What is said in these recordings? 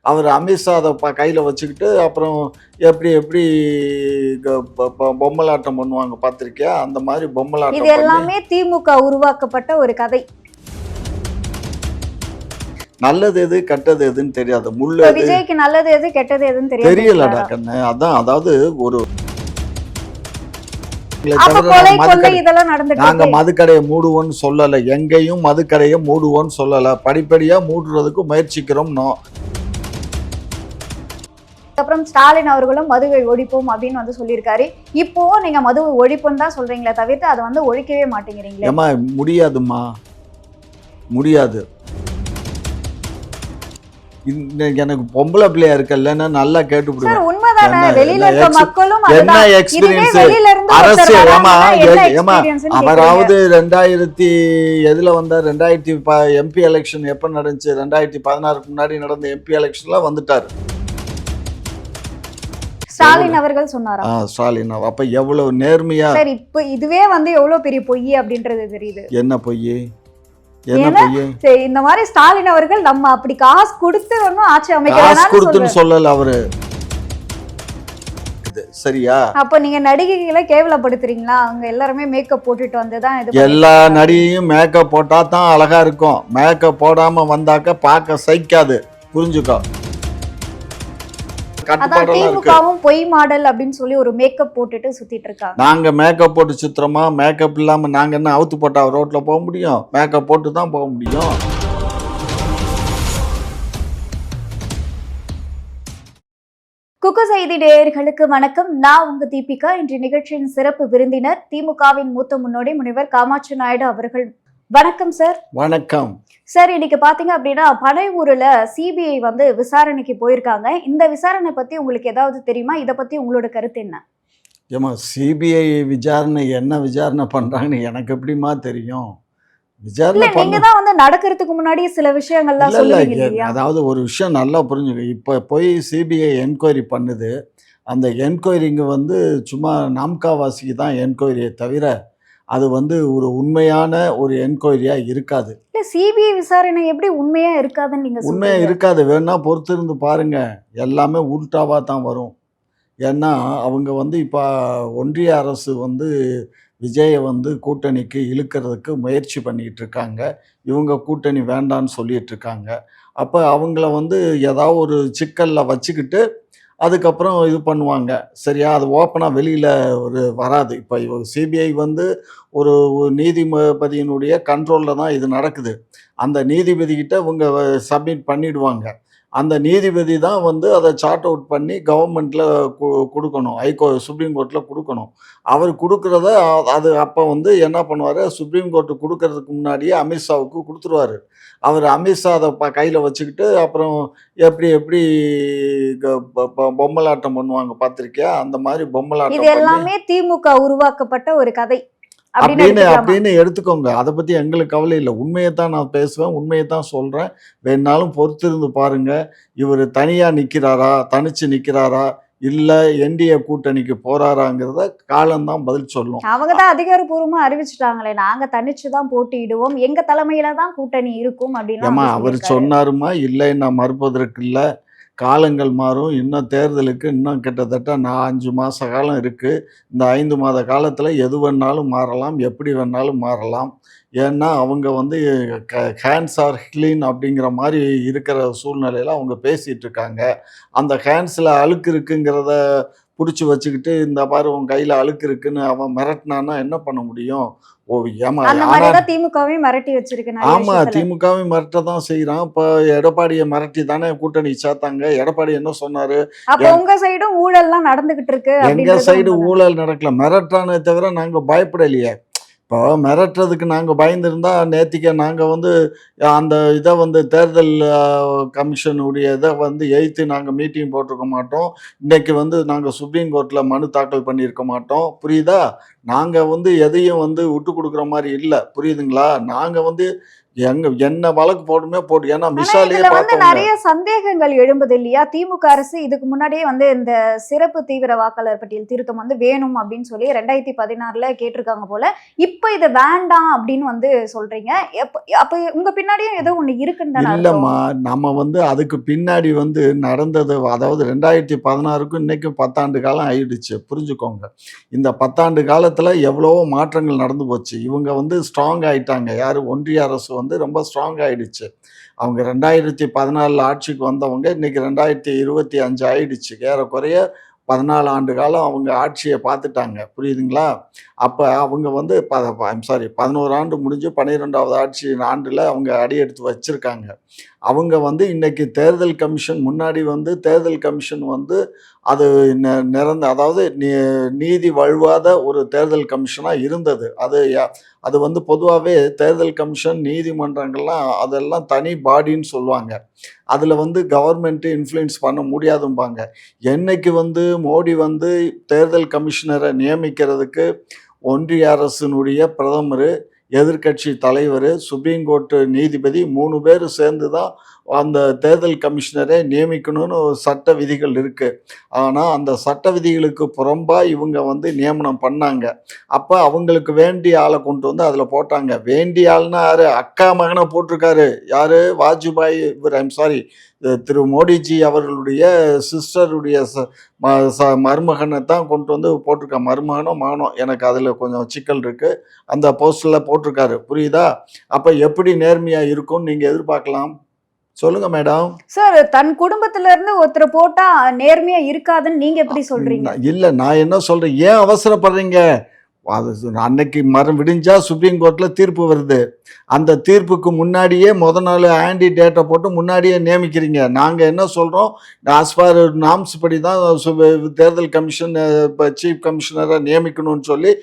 அவர் அமித்ஷா அதை கையில் வச்சுக்கிட்டு அப்புறம் எப்படி எப்படி பொம்மலாட்டம் பண்ணுவாங்க பார்த்திருக்கியா? அந்த மாதிரி இது பொம்மலாட்டம் பண்ணி எல்லாமே திமுக உருவாக்கப்பட்ட ஒரு கதை. நல்லது எது கெட்டது எதுன்னு தெரியாது. இப்ப முள்ளு விஜய்க்கு நல்லது எது கெட்டது எதுன்னு தெரியலடா கண்ணு. அதான் அதாவது ஒரு அப்ப கொலை கொள்ளை இதெல்லாம் நடந்துட்டு நாங்க இருக்கு. மதுக்கடையை மூடுவோன்னு சொல்லல, எங்கேயும் மதுக்கடையை மூடுவோன்னு சொல்லல, படிப்படியா மூடுறதுக்கு முயற்சிக்கிறோம். அப்புறம் ஸ்டாலின் அவர்களும் மதுவை ஒழிப்போம் அப்படின்னு வந்து சொல்லியிருக்காரு. இப்போ நீங்க மதுவை ஒழிப்புன்னு தான் சொல்றீங்களே தவிர்த்து அதை வந்து ஒழிக்கவே மாட்டேங்கிறீங்களே. ஏமா முடியாதுமா, முடியாது. எனக்கு பொம்பளை பிள்ளையா இருக்கல்லன்னா நல்லா கேட்டுவிடுவேன். சார் உண்மைதானே, வெளியில இருக்க மக்களும் என்ன அதுதான். இதுவே எக்ஸ்பீரியன்ஸ் வெளியில இருந்து அரசு ஒருத்தர் ஏமா வராங்கன்னா என்ன ஏமா experience-ன்னு அவராவது 2000 எதுல வந்தார்? 2000 எம்பி எலெக்ஷன் எப்ப நடந்துச்சு? 2016 முன்னாடி நடந்த எம்பி எலெக்ஷன்ல வந்துட்டாரு ஸ்டாலின் அவர்கள் சொன்னாரா? ஸ்டாலின். அப்ப எவ்வளவு நேர்மையா. சார் இப்ப இதுவே வந்து எவ்வளவு பெரிய பொய் அப்படின்றது தெரியுது. என்ன பொய்? என்ன ஏன்னா, பொய்? சரி, இந்த மாதிரி ஸ்டாலின் அவர்கள் நம்ம அப்படி காசு கொடுத்து ஒன்னும் ஆட்சி காசு அமைக்க கொடுத்துன்னு சொல்லல அவரு. சரியா? அப்ப நீங்க நடிகைகளை கேவலப்படுத்துறீங்களா? அவங்க எல்லாருமே மேக்கப் போட்டுட்டு வந்துதான் இது எல்லா நடிகையும் மேக்கப் போட்டா தான் அழகா இருக்கும். மேக்கப் போடாம வந்தாக்க பார்க்க சைக்காது, புரிஞ்சுக்கோ. அதான் திமுகவும் பொய் மாடல் அப்படின்னு சொல்லி ஒரு மேக்கப் போட்டுட்டு சுத்திட்டு இருக்காங்க. நாங்க மேக்கப் போட்டு சுத்துறோமா? மேக்கப் இல்லாம நாங்க என்ன அவுத்து போட்டா ரோட்ல போக முடியும்? மேக்கப் போட்டு தான் போக முடியும். குக்கு செய்தி நேயர்களுக்கு வணக்கம். நான் உங்க தீபிகா. இன்று நிகழ்ச்சியின் சிறப்பு விருந்தினர் திமுகவின் மூத்த முன்னோடி முனைவர் காமாட்சி நாயுடு அவர்கள். வணக்கம் சார். வணக்கம் சார். இன்னைக்கு பாத்தீங்க அப்படின்னா பனையூர்ல சிபிஐ வந்து விசாரணைக்கு போயிருக்காங்க. இந்த விசாரணை பத்தி உங்களுக்கு ஏதாவது தெரியுமா? இதை பத்தி உங்களோட கருத்து என்ன? ஏமா சிபிஐ விசாரணை என்ன விசாரணை பண்றாங்கன்னு எனக்கு எப்படிமா தெரியும்? விசாரணை நீங்க தான் வந்து நடக்கிறதுக்கு முன்னாடி சில விஷயங்கள்லாம் சொல்லுவீங்க இல்லையா? அதாவது ஒரு விஷயம் நல்லா புரிஞ்சுக்க. இப்போ போய் சிபிஐ என்கொயரி பண்ணுது. அந்த என்கொயரிங்க வந்து சும்மா நாம்காவாசிக்கு தான் என்கொயரியை தவிர அது வந்து ஒரு உண்மையான ஒரு என்கொயரியா இருக்காது. இல்ல சிபிஐ விசாரணை எப்படி உண்மையா இருக்காதுன்னு நீங்க உண்மையா சொல்றீங்க? இருக்காது. வேணா பொறுத்திருந்து பாருங்க, எல்லாமே உல்டாவா தான் வரும். ஏன்னா அவங்க வந்து இப்போ ஒன்றிய அரசு வந்து விஜயை வந்து கூட்டணிக்கு இழுக்கிறதுக்கு முயற்சி பண்ணிக்கிட்டு இருக்காங்க. இவங்க கூட்டணி வேண்டான்னு சொல்லிட்டு இருக்காங்க. அப்போ அவங்கள வந்து ஏதாவது ஒரு சிக்கலில் வச்சுக்கிட்டு அதுக்கப்புறம் இது பண்ணுவாங்க. சரியா? அது ஓப்பனாக வெளியில் ஒரு வராது. இப்போ சிபிஐ வந்து ஒரு நீதிபதியினுடைய கண்ட்ரோலில் தான் இது நடக்குது. அந்த நீதிபதிக்கிட்ட இவங்க சப்மிட் பண்ணிடுவாங்க. அந்த நீதிபதி தான் வந்து அதை சார்ட் அவுட் பண்ணி கவர்மெண்ட்டில் கொடுக்கணும். சுப்ரீம் கோர்ட்டில் கொடுக்கணும். அவர் கொடுக்குறத அது அப்போ வந்து என்ன பண்ணுவார்? சுப்ரீம் கோர்ட்டு கொடுக்கறதுக்கு முன்னாடியே அமித்ஷாவுக்கு கொடுத்துருவார். அவர் அமித்ஷா அதை கையில் வச்சுக்கிட்டு அப்புறம் எப்படி எப்படி பொம்மலாட்டம் பண்ணுவாங்க பார்த்திருக்கியா? அந்த மாதிரி இது பொம்மலாட்டம் பண்ணி எல்லாமே திமுக உருவாக்கப்பட்ட ஒரு கதை அப்படின்னு எடுத்துக்கோங்க. அதை பற்றி எங்களுக்கு கவலை இல்லை. உண்மையை தான் நான் பேசுவேன், உண்மையை தான் சொல்கிறேன். வேணாலும் பொறுத்திருந்து பாருங்க. இவர் தனியாக நிற்கிறாரா, தனிச்சு நிற்கிறாரா, இல்லை என்டிஏ கூட்டணிக்கு போறாராங்கிறத காலம்தான் பதில் சொல்லும். அவங்க தான் அதிகாரப்பூர்வமா அறிவிச்சுட்டாங்களே, நாங்க தனிச்சு தான் போட்டியிடுவோம், எங்க தலைமையில தான் கூட்டணி இருக்கும் ஏமா அவர் அப்படின்னு. சொன்னாருமா? இல்லை, நான் மறுப்பதற்கு இல்லை. காலங்கள் மாறும். இன்னும் தேர்தலுக்கு இன்னும் கிட்டத்தட்ட 5 மாத காலம் இருக்குது. இந்த 5 மாத காலத்தில் எது வேணாலும் மாறலாம், எப்படி வேணாலும் மாறலாம். ஏன்னா அவங்க வந்து ஹேண்ட்ஸ் ஆர் கிளீன் அப்படிங்கிற மாதிரி இருக்கிற சூழ்நிலையில் அவங்க பேசிகிட்டு இருக்காங்க. அந்த ஹேண்ட்ஸில் அழுக்கு இருக்குங்கிறத பிடிச்சி வச்சுக்கிட்டு இந்த பாரு உன் கையில் அழுக்கு இருக்குன்னு அவன் மிரட்டினான்னா என்ன பண்ண முடியும்? திமுகவையும் மிரட்டி வச்சிருக்கு. ஆமா, திமுகவையும் மிரட்ட தான் செய்யறான். இப்ப எடப்பாடியை மிரட்டி தானே கூட்டணி சேர்த்தாங்க. எடப்பாடி என்ன சொன்னாரு? அப்ப உங்க சைடும் ஊழல்லாம் நடந்துகிட்டு இருக்கு. எங்க சைடு ஊழல் நடக்கல, மிரட்டானே தவிர நாங்க பயப்படலையே. இப்போ மிரட்டுறதுக்கு நாங்கள் பயந்துருந்தா நேத்திக்க நாங்கள் வந்து அந்த இதை வந்து தேர்தல் கமிஷனுடைய இதை வந்து எய்த்து நாங்கள் மீட்டிங் போட்டிருக்க மாட்டோம். இன்றைக்கி வந்து நாங்கள் சுப்ரீம் கோர்ட்டில் மனு தாக்கல் பண்ணியிருக்க மாட்டோம். புரியுதா? நாங்கள் வந்து எதையும் வந்து விட்டு கொடுக்குற மாதிரி இல்லை. புரியுதுங்களா? நாங்கள் வந்து என்ன வழக்கு போடுமே போடு. ஏன்னா ஆனா மிசாலையே இதுல பார்த்தவங்க. நிறைய சந்தேகங்கள் எழும்புது இல்லையா? திமுக அரசு இதுக்கு முன்னாடியே இந்த சிறப்பு தீவிர வாக்காளர் பட்டியல் திருத்தம் வேணும் அப்படின்னு சொல்லி 2016ல கேட்டிருக்காங்க போல. இப்ப இது வேண்டாம் அப்படின்னு சொல்றீங்க. அப்ப உங்க பின்னாடியும் ஏதோ ஒண்ணு இருக்குன்னு தானே அர்த்தம்? இல்லம்மா, நம்ம அதுக்கு பின்னாடி நடந்தது, அதாவது 2016க்கும் இன்னைக்கும் 10 ஆண்டு காலம் ஆயிடுச்சு. புரிஞ்சுக்கோங்க. இந்த 10 ஆண்டு காலத்துல எவ்வளவோ மாற்றங்கள் நடந்து போச்சு. இவங்க ஸ்ட்ராங் ஆயிட்டாங்க. யாரு? ஒன்றிய அரசு ரொம்ப ஸ்ட்ராங் ஆயிடுச்சு. அவங்க 2014ல ஆட்சிக்கு வந்தவங்க இன்னைக்கு 2025 ஆயிடுச்சு. ஏறக்குறைய 14 ஆண்டு காலம் அவங்க ஆட்சியை பார்த்துட்டாங்க. புரியுதுங்களா? அப்ப அவங்க 11 ஆண்டு முடிஞ்சு 12வது ஆட்சி ஆண்டுல அவங்க அடியெடுத்து வச்சிருக்காங்க. அவங்க இன்னைக்கு தேர்தல் கமிஷன் முன்னாடி தேர்தல் கமிஷன் அது அதாவது நீதி வழுவாத ஒரு தேர்தல் கமிஷனா இருந்தது. அது பொதுவாவே தேர்தல் கமிஷன், நீதிமன்றங்கள்லாம் அதெல்லாம் தனி பாடின்னு சொல்லுவாங்க. அதுல கவர்மெண்ட் இன்ஃப்ளூயன்ஸ் பண்ண முடியாதும்பாங்க. என்னைக்கு மோடி தேர்தல் கமிஷனரை நியமிக்கிறதுக்கு ஒன்றிய அரசினுடைய பிரதமர், எதிர்க்கட்சி தலைவர், சுப்ரீம் கோர்ட் நீதிபதி 3 பேர் சேர்ந்து தான் அந்த தேர்தல் கமிஷனரை நியமிக்கணும்னு சட்ட விதிகள் இருக்கு. ஆனா அந்த சட்ட விதிகளுக்கு புறம்பா இவங்க நியமனம் பண்ணாங்க. அப்ப அவங்களுக்கு வேண்டிய ஆளை கொண்டு அதுல போட்டாங்க. வேண்டிய ஆள்னா யாரு? அக்கா மகனை போட்டிருக்காரு. யாரு? வாஜ்பாய், திரு மோடிஜி அவர்களுடைய சிஸ்டருடைய மருமகனை தான் கொண்டு போட்டிருக்காங்க. மருமகனோ மகனோ, எனக்கு அதுல கொஞ்சம் சிக்கல் இருக்கு. அந்த போஸ்ட்ல போட்டிருக்காரு. புரியுதா? அப்ப எப்படி நேர்மையா இருக்கும்னு நீங்க எதிர்பார்க்கலாம்? சொல்லுங்க மேடம். சார், தன் குடும்பத்துல இருந்து ஒருத்தர் போட்டா நேர்மையா இருக்காதுன்னு நீங்க எப்படி சொல்றீங்க? இல்ல, நான் என்ன சொல்றேன், ஏன் அவசரப்படுறீங்க? அது அன்னைக்கு விடிஞ்சா சுப்ரீம் கோர்ட்ல தீர்ப்பு வருது. அந்த தீர்ப்புக்கு முன்னாடியே நாள் ஆன்டி டேட்டை போட்டு முன்னாடியே நியமிக்கிறீங்க. நாங்க என்ன சொல்றோம், ஆஸ் பர் நார்ம்ஸ் படி தான் தேர்தல் கமிஷன் சீஃப் கமிஷனரை நியமிக்கணும்னு சொல்லி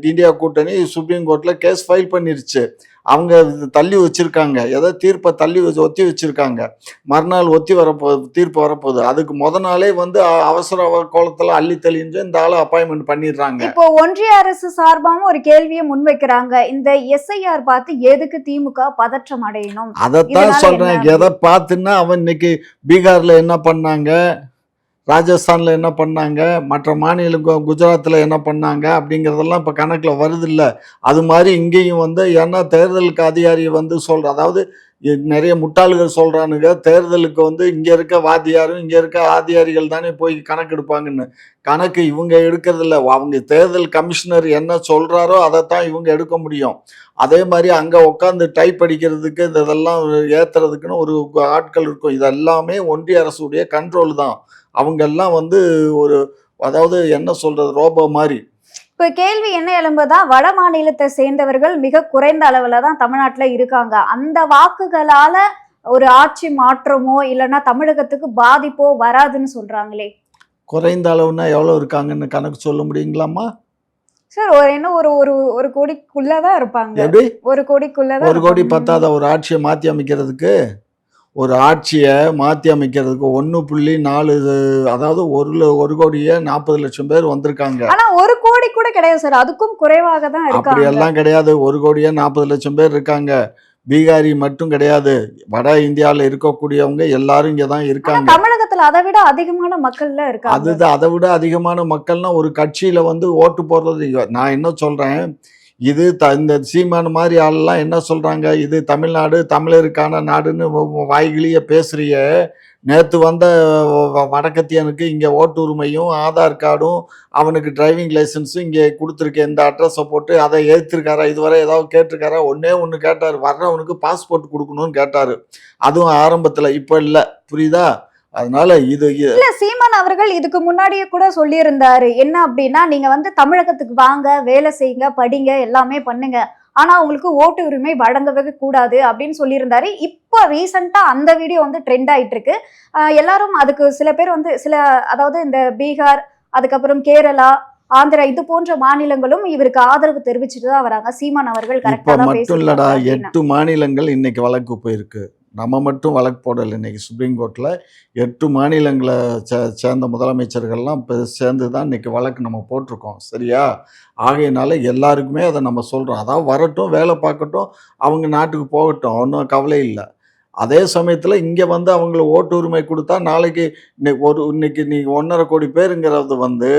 இந்தியா கூட்டணி சுப்ரீம் கோர்ட்ல கேஸ் ஃபைல் பண்ணிருச்சு. அவங்க தள்ளி வச்சிருக்காங்க. ஏதோ தீர்ப்பை ஒத்தி வச்சிருக்காங்க. மறுநாள் தீர்ப்பு வரப்போகுது. அதுக்கு நாளே அவசர கோலத்துல அள்ளி தெளிஞ்சு இந்த ஆளை அப்பாயின்மெண்ட் பண்ணிடுறாங்க. இப்போ ஒன்றிய அரசு சார்பாகவும் ஒரு கேள்வியை முன்வைக்கிறாங்க. இந்த எஸ்ஐஆர் பார்த்து எதுக்கு திமுக பதற்றம் அடையணும்? அதைத்தான் சொல்றேன். எதை பார்த்துன்னா அவன் இன்னைக்கு பீகார்ல என்ன பண்ணாங்க, ராஜஸ்தானில் என்ன பண்ணாங்க, மற்ற மாநிலம் குஜராத்தில் என்ன பண்ணாங்க அப்படிங்கிறதெல்லாம் இப்போ கணக்கில் வருது இல்லை? அது மாதிரி இங்கேயும் ஏன்னா தேர்தலுக்கு அதிகாரி அதாவது நிறைய முட்டாள்கள் சொல்கிறானுங்க, தேர்தலுக்கு இங்கே இருக்க வாத்தியாரும் இங்கே இருக்க ஆதிகாரிகள் தானே போய் கணக்கு எடுப்பாங்கன்னு. கணக்கு இவங்க எடுக்கிறதில்ல. அவங்க தேர்தல் கமிஷனர் என்ன சொல்கிறாரோ அதைத்தான் இவங்க எடுக்க முடியும். அதே மாதிரி அங்கே உட்காந்து டைப் அடிக்கிறதுக்கு இதெல்லாம் ஏற்றுறதுக்குன்னு ஒரு ஆட்கள் இருக்கும். இதெல்லாமே ஒன்றிய அரசுடைய கண்ட்ரோல் தான். அவங்கெல்லாம் ஒரு, அதாவது என்ன சொல்றது, ரோபோ மாதிரி. இப்ப கேள்வி என்ன எழும்புதா, வட மாநிலத்தை சேர்ந்தவர்கள் மிக குறைந்த அளவுல தான் தமிழ்நாட்டுல இருக்காங்க. அந்த வாக்குகளால ஒரு ஆட்சி மாற்றமோ இல்லைன்னா தமிழகத்துக்கு பாதிப்போ வராதுன்னு சொல்றாங்களே. குறைந்த அளவுன்னா எவ்வளவு இருக்காங்கன்னு கணக்கு சொல்ல முடியுங்களாமா? சார், ஒரு கோடிக்குள்ளதான் இருப்பாங்க. எப்படி? 1 கோடிக்குள்ளதான். 1 கோடி பத்தாத ஒரு ஆட்சியை மாற்றி அமைக்கிறதுக்கு? ஒரு ஆட்சியை மாற்றி அமைக்கிறதுக்கு 1.4, அதாவது 1 கோடியே 40 லட்சம் பேர் வந்திருக்காங்க. ஆனா 1 கோடி கூட கிடையாது சார், அதுக்கும் குறைவாக தான் இருக்காங்க. அப்படி எல்லாம் கிடையாது. 1 கோடியே 40 லட்சம் பேர் இருக்காங்க. பீகாரி மட்டும் கிடையாது, வட இந்தியாவில் இருக்கக்கூடியவங்க எல்லாரும் இங்கே தான் இருக்காங்க. தமிழகத்துல அதை விட அதிகமான மக்கள்ல இருக்காங்க. அதுதான், அதை விட அதிகமான மக்கள்னா ஒரு கட்சியில ஓட்டு போடுறது. நான் என்ன சொல்றேன், இது இந்த சீமான் மாதிரி ஆளெல்லாம் என்ன சொல்றாங்க, இது தமிழ்நாடு தமிழருக்கான நாடுன்னு வாய்கிளிய பேசுறிய. நேற்று வடக்கத்தியனுக்கு இங்கே ஓட்டு உரிமையும் ஆதார் கார்டும் அவனுக்கு டிரைவிங் லைசன்ஸும் இங்கே கொடுத்துருக்கேன், இந்த அட்ரஸை போட்டு. அதை ஏற்றிருக்காரா? இதுவரை ஏதாவது கேட்டிருக்காரா? ஒன்று கேட்டார், வர்றவனுக்கு பாஸ்போர்ட் கொடுக்கணும்னு கேட்டார். அதுவும் ஆரம்பத்தில், இப்போ இல்லை. புரியுதா? அதனால இல்ல, சீமான் அவர்கள் இதுக்கு முன்னாடியே கூட சொல்லியிருந்தாரு. என்ன அப்படின்னா, நீங்க தமிழகத்துக்கு வாங்க, வேலை செய்யுங்க, படிங்க, எல்லாமே பண்ணுங்க, ஆனா உங்களுக்கு ஓட்டு உரிமை வழங்கவே கூடாது அப்படின்னு சொல்லியிருந்தாரு. இப்போ ரீசெண்டா அந்த வீடியோ ட்ரெண்ட் ஆயிட்டு இருக்கு. எல்லாரும் அதுக்கு சில பேர் அதாவது இந்த பீகார், அதுக்கப்புறம் கேரளா, ஆந்திரா, இது போன்ற மாநிலங்களும் இவருக்கு ஆதரவு தெரிவிச்சுட்டு தான் வராங்க. சீமான் அவர்கள் கரெக்டா தான் மட்டும் இல்லடா, 8 மாநிலங்கள் இன்னைக்கு வழக்கு போயிருக்கு. நம்ம மட்டும் வழக்கு போடலை. இன்றைக்கி சுப்ரீம் கோர்ட்டில் 8 மாநிலங்களை சேர்ந்த முதலமைச்சர்கள்லாம் இப்போ சேர்ந்து தான் இன்றைக்கி வழக்கு நம்ம போட்டிருக்கோம். சரியா? ஆகையினால எல்லாருக்குமே அதை நம்ம சொல்கிறோம். அதான் வரட்டும், வேலை பார்க்கட்டும், அவங்க நாட்டுக்கு போகட்டும், ஒன்றும் கவலை இல்லை. அதே சமயத்தில் இங்கே வந்து அவங்களுக்கு ஓட்டு உரிமை கொடுத்தா நாளைக்கு இன்னைக்கு நீங்கள் 1.5 கோடி பேருங்கிறது வந்து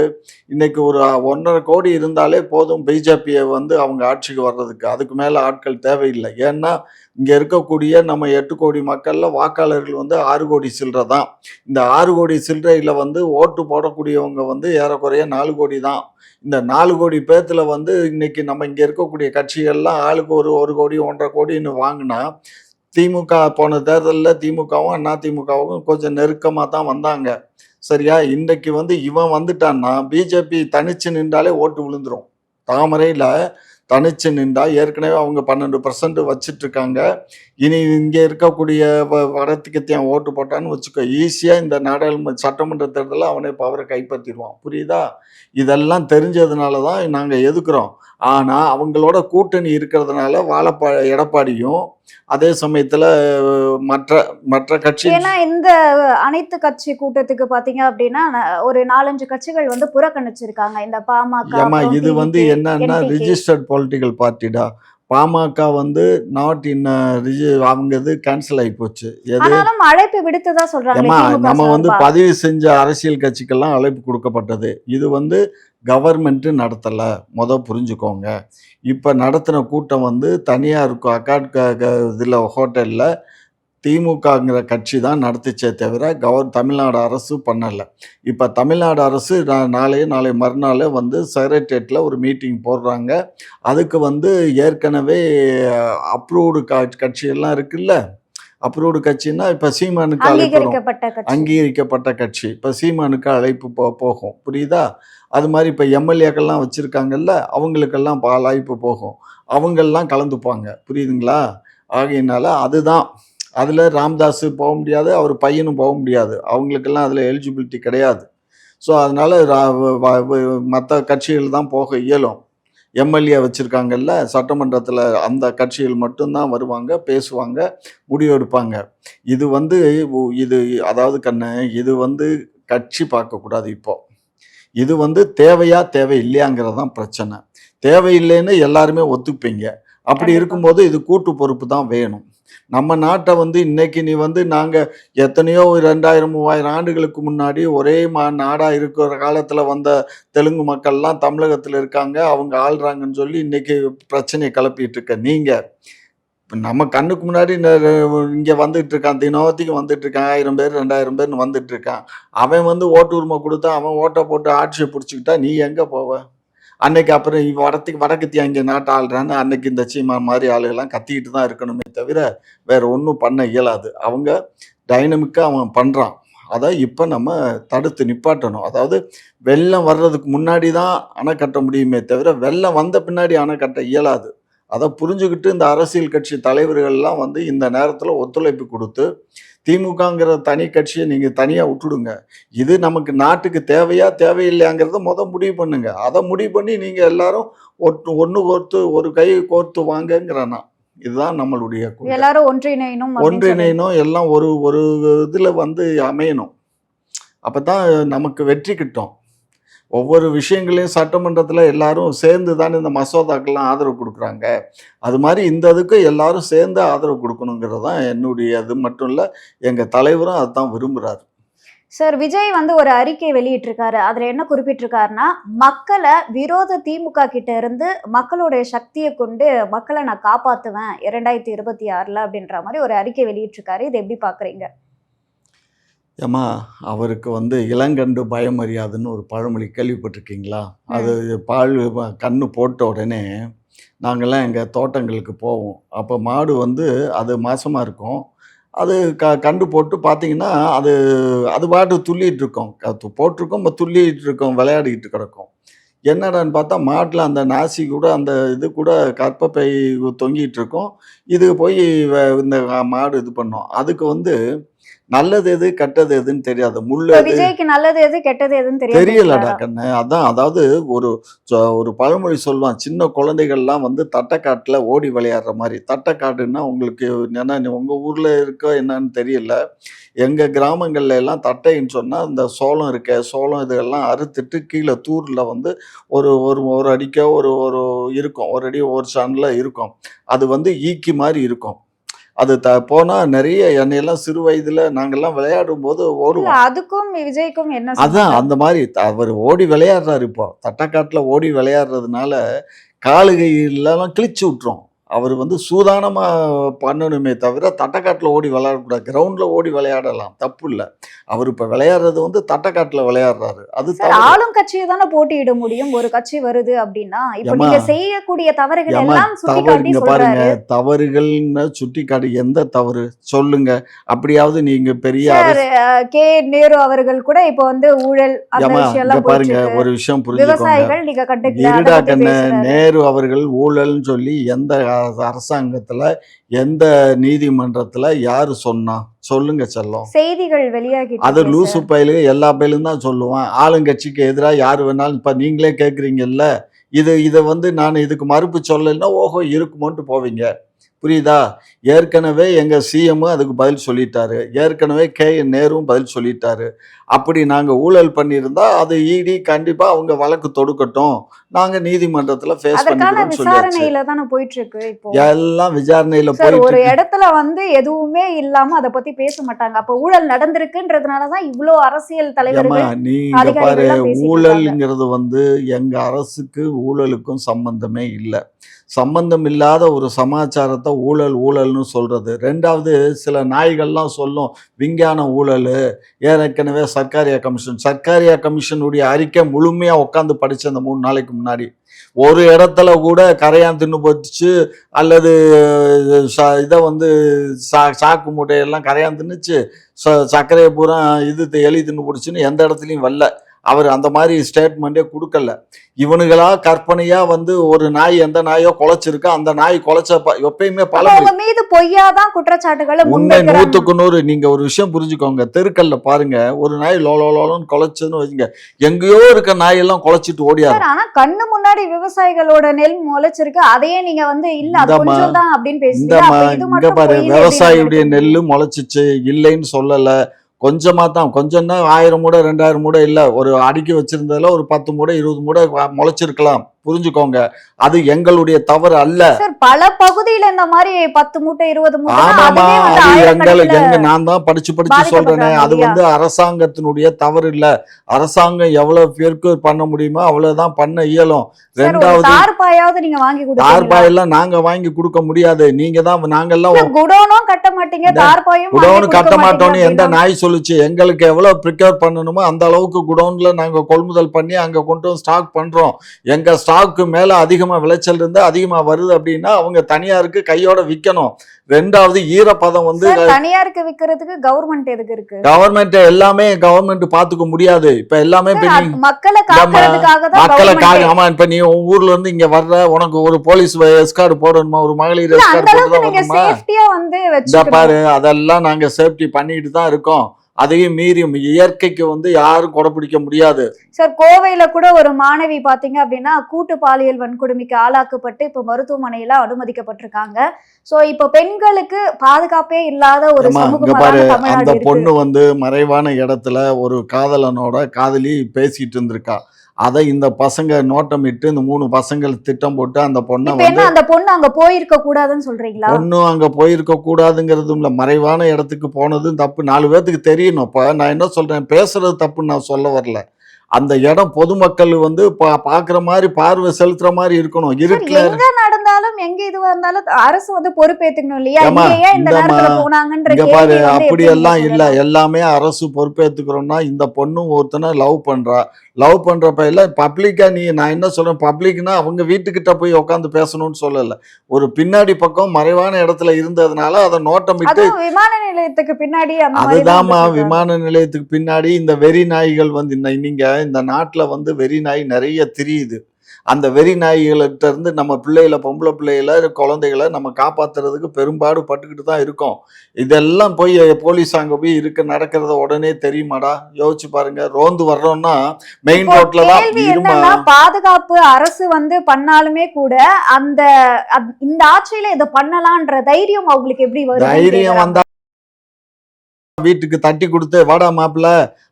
இன்னைக்கு ஒரு 1.5 கோடி இருந்தாலே போதும் பிஜேபியை வந்து அவங்க ஆட்சிக்கு வர்றதுக்கு. அதுக்கு மேலே ஆட்கள் தேவையில்லை. ஏன்னா இங்கே இருக்கக்கூடிய நம்ம 8 கோடி மக்களில் வாக்காளர்கள் வந்து 6 கோடி சில்லறை தான். இந்த 6 கோடி சில்லறையில் வந்து ஓட்டு போடக்கூடியவங்க வந்து ஏறக்குறைய 4 கோடி தான். இந்த 4 கோடி பேர்த்துல வந்து இன்னைக்கு நம்ம இங்கே இருக்கக்கூடிய கட்சிகள்லாம் ஆளுக்கு ஒரு கோடி 1.5 கோடின்னு வாங்கினா, திமுக போன தேர்தலில் திமுகவும் அதிமுகவும் கொஞ்சம் நெருக்கமாக தான் வந்தாங்க. சரியா? இன்றைக்கு வந்து இவன் வந்துட்டான்னா பிஜேபி தனிச்சு நின்றாலே ஓட்டு விழுந்துரும். தாமரையில் தனிச்சு நின்றா ஏற்கனவே அவங்க 12% வச்சுட்டு இருக்காங்க. இனி இங்கே இருக்கக்கூடிய வடத்துக்கத்தியான் ஓட்டு போட்டான்னு வச்சுக்கோ, ஈஸியாக இந்த நாடாளுமன்ற சட்டமன்ற தேர்தலில் அவனே பவரை கைப்பற்றிடுவான். புரியுதா? இதெல்லாம் தெரிஞ்சதுனால தான் நாங்கள் எதுக்குறோம். ஆனால் அவங்களோட கூட்டணி இருக்கிறதுனால எடப்பாடியும் அதே சமயத்தில் மற்ற மற்ற கட்சி ஏன்னா இந்த அனைத்து கட்சி கூட்டத்துக்கு பாத்தீங்க அப்படின்னா ஒரு 4-5 கட்சிகள் வந்து புறக்கணிச்சிருக்காங்க. இந்த பாமக, ஏமா அப்புறம் இது வந்து டிவிகே, என்னன்னா என்டிகே. ரிஜிஸ்டர்ட் பொலிட்டிக்கல் பார்ட்டிடா. பாமக வந்து நாட் இன் அவங்க இது கேன்சல் ஆகி போச்சு. எது? ஆனாலும் அழைப்பு விடுத்ததா சொல்றாங்களே ஏமா திமுக நம்ம வந்து சார்பா. பதிவு செஞ்ச அரசியல் கட்சிக்கெல்லாம் அழைப்பு கொடுக்கப்பட்டது. இது வந்து கவர்மெண்ட்டு நடத்தலை, புரிஞ்சுக்கோங்க. இப்போ நடத்தின கூட்டம் வந்து தனியார் அக்காட் இதில் ஹோட்டலில் திமுகங்கிற கட்சி தான் நடத்துச்சே தவிர தமிழ்நாடு அரசு பண்ணலை. இப்போ தமிழ்நாடு அரசு நாளை மறுநாள் வந்து செக்ரட்டேரியட்டில் ஒரு மீட்டிங் போடுறாங்க. அதுக்கு வந்து ஏற்கனவே அப்ரூவ்டு கட்சியெல்லாம் இருக்குல்ல. அப்ரூவ்டு கட்சின்னா இப்போ சீமானுக்கு அழைப்பு வரும். அங்கீகரிக்கப்பட்ட கட்சி. அங்கீகரிக்கப்பட்ட கட்சி இப்போ சீமானுக்கு அழைப்பு போகும். புரியுதா? அது மாதிரி இப்போ எம்எல்ஏக்கள்லாம் வச்சுருக்காங்கல்ல, அவங்களுக்கெல்லாம் அழைப்பு போகும். அவங்கெல்லாம் கலந்துப்பாங்க. புரியுதுங்களா? ஆகையினால அதுதான். அதில் ராம்தாஸ் போக முடியாது, அவர் பையனும் போக முடியாது. அவங்களுக்கெல்லாம் அதில் எலிஜிபிலிட்டி கிடையாது. ஸோ அதனால் மற்ற கட்சிகள் தான் போக இயலும். எம்எல்ஏ வச்சுருக்காங்கல்ல சட்டமன்றத்தில், அந்த கட்சிகள் மட்டும்தான் வருவாங்க, பேசுவாங்க, முடிவெடுப்பாங்க. இது வந்து இது அதாவது இது வந்து கட்சி பார்க்கக்கூடாது. இப்போ இது வந்து தேவையில்லையாங்கிறது தான் பிரச்சனை. தேவையில்லைன்னு எல்லாருமே ஒத்துப்பீங்க. அப்படி கண்டிப்பா. இருக்கும்போது இது கூட்டு பொறுப்பு தான் வேணும். நம்ம நாட்டை வந்து இன்னைக்கு நீ வந்து நாங்கள் எத்தனையோ 2000-3000 ஆண்டுகளுக்கு முன்னாடி ஒரே நாடாக இருக்கிற காலத்தில் வந்த தெலுங்கு மக்கள்லாம் தமிழகத்தில் இருக்காங்க, அவங்க ஆள்றாங்கன்னு சொல்லி இன்னைக்கு பிரச்சனையை கிளப்பிட்டு இருக்க நீங்கள். இப்போ நம்ம கண்ணுக்கு முன்னாடி இங்கே வந்துட்டு இருக்கான், தினத்துக்கு வந்துட்டு இருக்கான், 1000 பேர் 2000 பேர்னு வந்துட்டு இருக்கான். அவன் வந்து ஓட்டு உரிமை கொடுத்தா, அவன் ஓட்டை போட்டு ஆட்சியை பிடிச்சிக்கிட்டா நீ எங்கே போவ? அன்னைக்கு அப்புறம் வடக்கத்தியா இங்கே நாட்டை ஆள்றான்னு அன்னைக்கு இந்த சீமான் மாதிரி ஆளுகள்லாம் கத்திக்கிட்டு தான் இருக்கணுமே தவிர வேற ஒன்றும் பண்ண இயலாது. அவங்க டைனமிக்காக அவன் பண்ணுறான். அதை இப்போ நம்ம தடுத்து நிப்பாட்டணும். அதாவது வெள்ளம் வர்றதுக்கு முன்னாடி தான் அணை கட்ட முடியுமே தவிர வெள்ளம் வந்த பின்னாடி அணை கட்ட இயலாது. அதை புரிஞ்சுக்கிட்டு இந்த அரசியல் கட்சி தலைவர்கள்லாம் வந்து இந்த நேரத்தில் ஒத்துழைப்பு கொடுத்து திமுகங்கிற தனி கட்சியை நீங்கள் தனியாக விட்டுடுங்க. இது நமக்கு நாட்டுக்கு தேவையில்லையாங்கிறத முடிவு பண்ணுங்க. அதை முடிவு பண்ணி நீங்கள் எல்லாரும் ஒன்று கோர்த்து ஒரு கை கோர்த்து வாங்கங்கிறேன் நான். இதுதான் நம்மளுடைய எல்லாரும் ஒன்றிணையணும் அப்படின்னு சொல்லி. ஒன்றிணையணும். எல்லாம் ஒரு இதில் வந்து அமையணும். அப்போ தான் நமக்கு வெற்றி கிட்டும். ஒவ்வொரு விஷயங்களையும் சட்டமன்றத்தில் எல்லாரும் சேர்ந்து தானே இந்த மசோதாக்கெல்லாம் ஆதரவு கொடுக்குறாங்க. அது மாதிரி இந்த இதுக்கு எல்லாரும் சேர்ந்து ஆதரவு கொடுக்கணுங்கிறது தான் என்னுடைய இது. மட்டும் இல்லை, எங்கள் தலைவரும் அதுதான் விரும்புகிறாரு. சார், விஜய் வந்து ஒரு அறிக்கை வெளியிட்டிருக்காரு. அதுல என்ன குறிப்பிட்டிருக்காருன்னா, மக்களை விரோத திமுக கிட்ட இருந்து மக்களுடைய சக்தியை கொண்டு மக்களை நான் காப்பாத்துவேன் 2026 அப்படின்ற மாதிரி ஒரு அறிக்கை வெளியிட்டிருக்காரு. இதை எப்படி பாக்குறீங்க? ஏம்மா, அவருக்கு வந்து இளங்கண்டு பயம் அறியாதுன்னு ஒரு பழமொழி கேள்விப்பட்டிருக்கீங்களா? அது கண்ணு போட்ட உடனே நாங்கள்லாம் எங்கள் தோட்டங்களுக்கு போவோம். அப்போ மாடு வந்து அது மாசமாக இருக்கும். அது கண்டு போட்டு பார்த்தீங்கன்னா அது அது பாட்டு துள்ளிட்டு இருக்கும். போட்டிருக்கோம், துள்ளிட்டு இருக்கோம், விளையாடிக்கிட்டு கிடக்கும். என்னடான்னு பார்த்தா மாட்டில் அந்த நாசி கூட, அந்த இது கூட கர்ப்பப்பை தொங்கிட்டு இருக்கும். இது போய் இந்த மாடு இது பண்ணோம். அதுக்கு வந்து நல்லது எது கெட்டது எதுன்னு தெரியாது. முள்ளு இப்ப எது விஜய்க்கு நல்லது எது கெட்டது எதுன்னு தெரியலடா தெரியாம கண்ணு. அதான் அதாவது ஒரு ஒரு பழமொழி சொல்லுவான். சின்ன குழந்தைகள்லாம் வந்து தட்டக்காட்டுல ஓடி விளையாடுற மாரி. தட்டக்காடுன்னா உங்களுக்கு ஏன்னா உங்க ஊர்ல இருக்கோ என்னன்னு தெரியல. எங்க கிராமங்கள்ல எல்லாம் தட்டைன்னு சொன்னா, இந்த சோளம் இருக்கே, சோளம் இதெல்லாம் அறுத்துட்டு கீழ தூர்ல வந்து ஒரு ஒரு ஒரு அடிக்கோ ஒரு ஒரு இருக்கும். ஒரு அடி ஒரு சாண்ல இருக்கும். அது வந்து ஈக்கி மாரி இருக்கும். அது போனா நெறைய என்னையெல்லாம் சிறு வயதில நாங்கலாம் விளையாடும்போது இல்ல ஓடுவோம். அதுக்கும் விஜய்க்கும் என்ன அதான் சம்பந்தம்? அந்த மாரி அவரு ஓடி விளையாடுறாரு இப்போ. தட்டக்காட்டுல ஓடி விளையாடுறதுனால, காலு கையிலலாம் கிழிச்சு விட்டுரும். அவரு வந்து சூதானமா பண்ணணுமே தவிர, தட்டக்காட்டுல ஓடி விளையாடக்கூடாது. கிரவுண்ட்ல ஓடி விளையாடலாம், தப்பு இல்ல. அவரு இப்ப விளையாடுறது வந்து தட்டக்காட்டுல விளையாடுறாரு. அது சார் தவறு. ஆளும் கட்சியை தானே போட்டியிட முடியும். ஒரு கட்சி வருது அப்படின்னா, இப்ப ஏம்மா நீங்க செய்யக்கூடிய தவறுகள் ஏம்மா எல்லாம் தவறு சுட்டிக்காட்டி இங்க பாருங்க. சொல்றாரு. தவறுகள்னு சுட்டிக்காட்டி எந்த தவறு? சொல்லுங்க. அப்படியாவது நீங்க பெரிய சார் அரசு கே. நேரு அவர்கள் கூட இப்ப வந்து ஊழல் அந்த ஏம்மா விஷயம் இங்க எல்லாம் போயிட்டு பாருங்க இருக்கு. ஒரு விஷயம் புரிஞ்சுக்கோங்க. விவசாயிகள் நீங்க கண்டுக்கல. அத இருடா பத்தி கண்ணு, பேசுறாரு. நேரு அவர்கள் ஊழல்ன்னு சொல்லி எந்த அரசாங்கத்துல, எந்த நீதிமன்றத்துல யாரு சொன்னா? சொல்லுங்க செல்லம். செய்திகள் வெளியாகிட்டு அது இருக்கே லூசு சார். பயலுக எல்லா பயலும் தான் சொல்லுவான். ஆளுங்கட்சிக்கு எதிரா யாரு வேணாலும் இப்ப நீங்களே கேட்கிறீங்கல்ல. இத வந்து நான் இதுக்கு மறுப்பு சொல்லலைன்னா, ஓஹோ! இருக்குமோன்ட்டு போவீங்க. புரியுதா? ஏற்கனவே எங்க சிஎம் அதுக்கு பதில் சொல்லிட்டாரு. ஏற்கனவே நேருவும் பதில் சொல்லிட்டாரு. அப்படி நாங்க ஊழல் பண்ணியிருந்தா, அது இடி கண்டிப்பா அவங்க வழக்கு தொடுக்கட்டும். நாங்க நீதிமன்றத்துல ஃபேஸ் அதற்கான பண்ணிக்கிறோம்னு சொல்லியாச்சு. விசாரணையில தானே போயிட்டு இருக்கு இப்போ. எல்லாம் விசாரணையில சார் போயிட்டு ஒரு இருக்கு. இடத்துல வந்து எதுவுமே இல்லாம அத பத்தி பேச மாட்டாங்க. அப்ப ஊழல் நடந்திருக்குன்றதுனால தான் இவ்ளோ அரசியல் ஏம்மா தலைவர்கள், நீ இங்க பாரு, அதிகாரிகள்லாம் பேசிட்டு இருக்காங்க. ஊழல்ங்கிறது வந்து எங்க அரசுக்கு ஊழலுக்கும் சம்பந்தமே இல்ல. சம்பந்தம் இல்லாத ஒரு சமாச்சாரத்த ஊழல் ஊழல்னு சொல்றது. 2வது சில நாய்கள்லாம் சொல்லும், விஞ்ஞான ஊழலு, ஏற்கனவே சர்க்காரியா கமிஷனுடைய அறிக்கை முழுமையா உட்காந்து படிச்சேன் அந்த 3 நாளைக்கு முன்னாடி. ஒரு இடத்துல கூட கரையான் தின்னு போட்டுச்சு, அல்லது இத வந்து சாக்கு மூட்டையெல்லாம் கரையான் தின்னுச்சு, சர்க்கரைய பூரா எலி தின்னு போட்டுச்சுன்னு எந்த இடத்துலயும் வரல. அவரு அந்த மாரி ஸ்டேட்மெண்டே குடுக்கல. இவனுங்களா கற்பனையா வந்து ஒரு நாய் எந்த நாயோ கொலைச்சிருக்கு. அந்த நாய் கொலைச்ச எப்பயுமே அப்ப பழமொழி. உங்க மீது பொய்யா தான் குற்றச்சாட்டுகள உண்மை முன்வைக்கிறாங்க. 100க்கு 100. நீங்க ஒரு விஷயம் புரிஞ்சுக்கோங்க. தெருக்கள்ல பாருங்க, ஒரு நாய் லோ லோ லோன்னு கொலைச்சதுன்னு வைங்க, எங்கேயோ இருக்க நாயெல்லாம் கொலைச்சிட்டு சார் ஓடியாரும். ஆனா கண்ணு முன்னாடி விவசாயிகளோட நெல் முளைச்சிருக்கு. அதையே நீங்க வந்து இல்ல அது இந்தாம்மா கொஞ்சம் தான் அப்படின்னு பேசுறீங்க. இந்தாம்மா அப்ப இது இங்க மட்டும் பாரு, பொய்ன்னு எப்படி நாங்க விவசாயியுடைய எடுத்துக்க நெல்லு முடியும்? முளைச்சிச்சு, இல்லைன்னு சொல்லல. கொஞ்சமா தான். கொஞ்சம்னா 1000 மூடை, 2000 மூடை இல்ல. ஒரு அடுக்கி வச்சிருந்ததுல ஒரு 10 மூடை, 20 மூடை முளைச்சிருக்கலாம். புரிஞ்சுக்கோங்க. அது எங்களுடைய தவறு அல்ல. சார் பல பகுதியில இந்த மாரி 10 மூட்டை, 20 மூட்டைன்னா ஆமாமா. அதுவே வந்து அது ஆயிரக்கணக்குல நான் தான் படிச்சு படிச்சு சொல்றேனே. பாதிக்கப்படுறாங்க அது இல்லையா? வந்து அரசாங்கத்தினுடைய தவறு இல்ல. அரசாங்கம் எவ்வளவு பேருக்கு பண்ண முடியுமோ அவ்வளவுதான் பண்ண இயலும். சார் ஒரு 2வது தார்பாயாவது நீங்க வாங்கி குடுப்பீங்களா? தார்பாயெல்லாம் நாங்க வாங்கி குடுக்க முடியாது. நீங்க தான் நாங்கெல்லாம் இல்ல குடோனும் கட்ட மாட்டீங்க, இந்த தார்பாயும் வாங்கி குடோன் குடுக்க கட்ட மாட்டீங்க மாட்டோம்னு எந்த அப்படின்னா, நாய் சொல்லுச்சு? எங்களுக்கு எவ்வளவு ப்ரிக்கேர் பண்ணணுமோ அந்த அளவுக்கு குடோன்ல நாங்க கொள்முதல் பண்ணி அங்க கொண்டு வந்து ஸ்டாக் பண்றோம். எங்க ஸ்டாக்கு மேல அதிகமா விளைச்சல் இருந்து அதிகமா வருது அப்படின்னா அவங்க தனியாருக்கு கையோட விக்கணும். 2வது ஈரப்பதம் வந்து சார் தனியாருக்கு விக்கிறதுக்கு கவர்மெண்ட் எதுக்கு இருக்கு? எல்லாமே கவர்மெண்ட் பாத்துக்க முடியாது. இப்ப எல்லாமே இப்ப சார் நீ மக்களை இந்தம்மா காக்கிறதுக்காக தான் மக்களை கவர்மெண்ட். ஆமா இப்ப நீ உன் ஊர்ல இருந்து இங்க வர்ற, உனக்கு ஒரு போலீஸ் எஸ்கார்டு போடணுமா? ஒரு மகளிர் இல்ல அந்த எஸ்கார்டு போட்டு அளவுக்கு தான் நீங்க வரணுமா? சேஃப்டியா வந்து இந்த வச்சுக்கணும். பாரு, அதெல்லாம் நாங்க சேஃப்டி பண்ணிட்டு தான் இருக்கோம். அதையும் மீறி இயற்கைக்கு வந்து யாரும் கொடைபிடிக்க முடியாது. சார் கோவையில கூட ஒரு மாணவி பாத்தீங்க அப்படின்னா கூட்டு பாலியல் வன்கொடுமைக்கு ஆளாக்கப்பட்டு இப்ப மருத்துவமனையில அனுமதிக்கப்பட்டிருக்காங்க. சோ இப்ப பெண்களுக்கு பாதுகாப்பே இல்லாத ஒரு ஏம்மா இங்க சமூகமா பாரு, தான அந்த தமிழ்நாடு இருக்கு. பொண்ணு வந்து மறைவான இடத்துல ஒரு காதலி பேசிட்டு இருந்திருக்கா. அதை இந்த பசங்க நோட்டமிட்டு இந்த 3 பசங்கள் திட்டம் போட்டு அந்த பொண்ண இப்ப என்ன வந்து அந்த பொண்ணு அங்க போயிருக்க கூடாதுன்னு சொல்றீங்களா? பொண்ணும் அங்க போயிருக்க கூடாதுங்கிறதும் இல்ல. மறைவான இடத்துக்கு போனதும் தப்பு. 4 பேத்துக்கு தெரியணும். இப்ப நான் என்ன சொல்றேன், பேசுறது தப்புன்னு நான் சொல்ல வரல. அந்த இடம் பொதுமக்கள் வந்து பார்க்குற மாரி, பார்வை செலுத்துற மாரி இருக்கணும். சார் இருட்டுல எங்க நடந்தாலும் எங்க இதுவா இருந்தாலும் அரசு வந்து பொறுப்பேத்துக்கணும் இல்லையா? ஏம்மா இங்க ஏன் இந்த இந்தாம்மா நேரத்துல போனாங்கன்ற இங்க பாரு, கேள்வி வந்து எப்படி நீங்க அப்படியெல்லாம் இல்ல. சொல்லலாம்? எல்லாமே அரசு பொறுப்பேத்துக்கிறோம்னா, இந்த பொண்ணும் ஒருத்தனை லவ் பண்றா. லவ் பண்றப்ப எல்லாம் பப்ளிக்கா நான் என்ன சொல்றேன், பப்ளிக்னா அவங்க வீட்டுக்கிட்ட போய் உட்காந்து பேசணும்னு சொல்லல. ஒரு பின்னாடி பக்கம் மறைவான இடத்துல இருந்ததுனால அத நோட்டமிட்டு அதுவும் விமான நிலையத்துக்கு பின்னாடி அந்த மாதிரி தான் அதுதாம்மா வந்து சொல்றாங்க. விமான நிலையத்துக்கு பின்னாடி இந்த வெறி நாய்கள் வந்து நீங்க இந்த நாட்டுல வந்து வெறி நாய் நெறைய திரியுது. அந்த வெறி நாய்கள்கிட்ட இருந்து நம்ம பிள்ளைகளை, பொம்பளை பிள்ளைகளை, குழந்தைகளை நம்ம காப்பாத்துறதுக்கு பெரும்பாடு பட்டுக்கிட்டு தான் இருக்கோம். இதெல்லாம் போய் போலீஸ் அங்க போய் நடக்கிறத உடனே தெரியுமாடா? யோசிச்சு பாருங்க. ரோந்து வர்றோம்னா மெயின் இப்போ ரோட்ல தான் கேள்வி இருமா. என்னன்னா, பாதுகாப்பு அரசு வந்து பண்ணாலுமே கூட அந்த இந்த ஆட்சியில இதை பண்ணலான்ற தைரியம் அவங்களுக்கு எப்படி வருதுன்னு தைரியம் கேக்குறாங்க. வந்தா வீட்டுக்கு தட்டி கொடுத்து, வாடா மாப்பிள்ள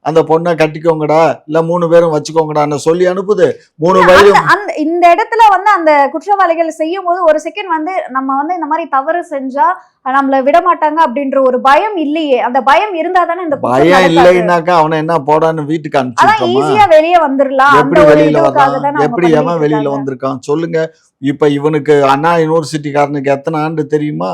அந்த பொண்ணை கட்டிக்கோங்கடா, இல்ல 3 பேரும் வச்சுக்கோங்கடான்னு சொல்லி அனுப்புது. 3 வயது அந்த இந்த இடத்துல வந்து அந்த குற்றவாளிகள் செய்யும் போது ஒரு செகண்ட் வந்து நம்ம வந்து இந்த மாதிரி தவறு செஞ்சா நம்மள விட மாட்டாங்க அப்படின்ற ஒரு பயம் இல்லையே. அந்த பயம் இருந்தா தானே இந்த குற்றம் பயம் நடக்காது. இல்லைன்னாக்கா அவனை என்ன போடான்னு வீட்டுக்கு அதான் அனுப்பிச்சிருக்கோமா? ஈஸியா வெளியே வந்துடலாம். அந்த எப்படி ஒரு வெளியில இதுக்காக வர்றான்? தானே அவங்க எப்படி எவன் பண்ணிட்டு வெளியில இருக்காங்க. வந்திருக்கான் சொல்லுங்க. இப்ப இவனுக்கு அண்ணா யூனிவர்சிட்டிக்காரனுக்கு எத்தனை ஆண்டு தெரியுமா?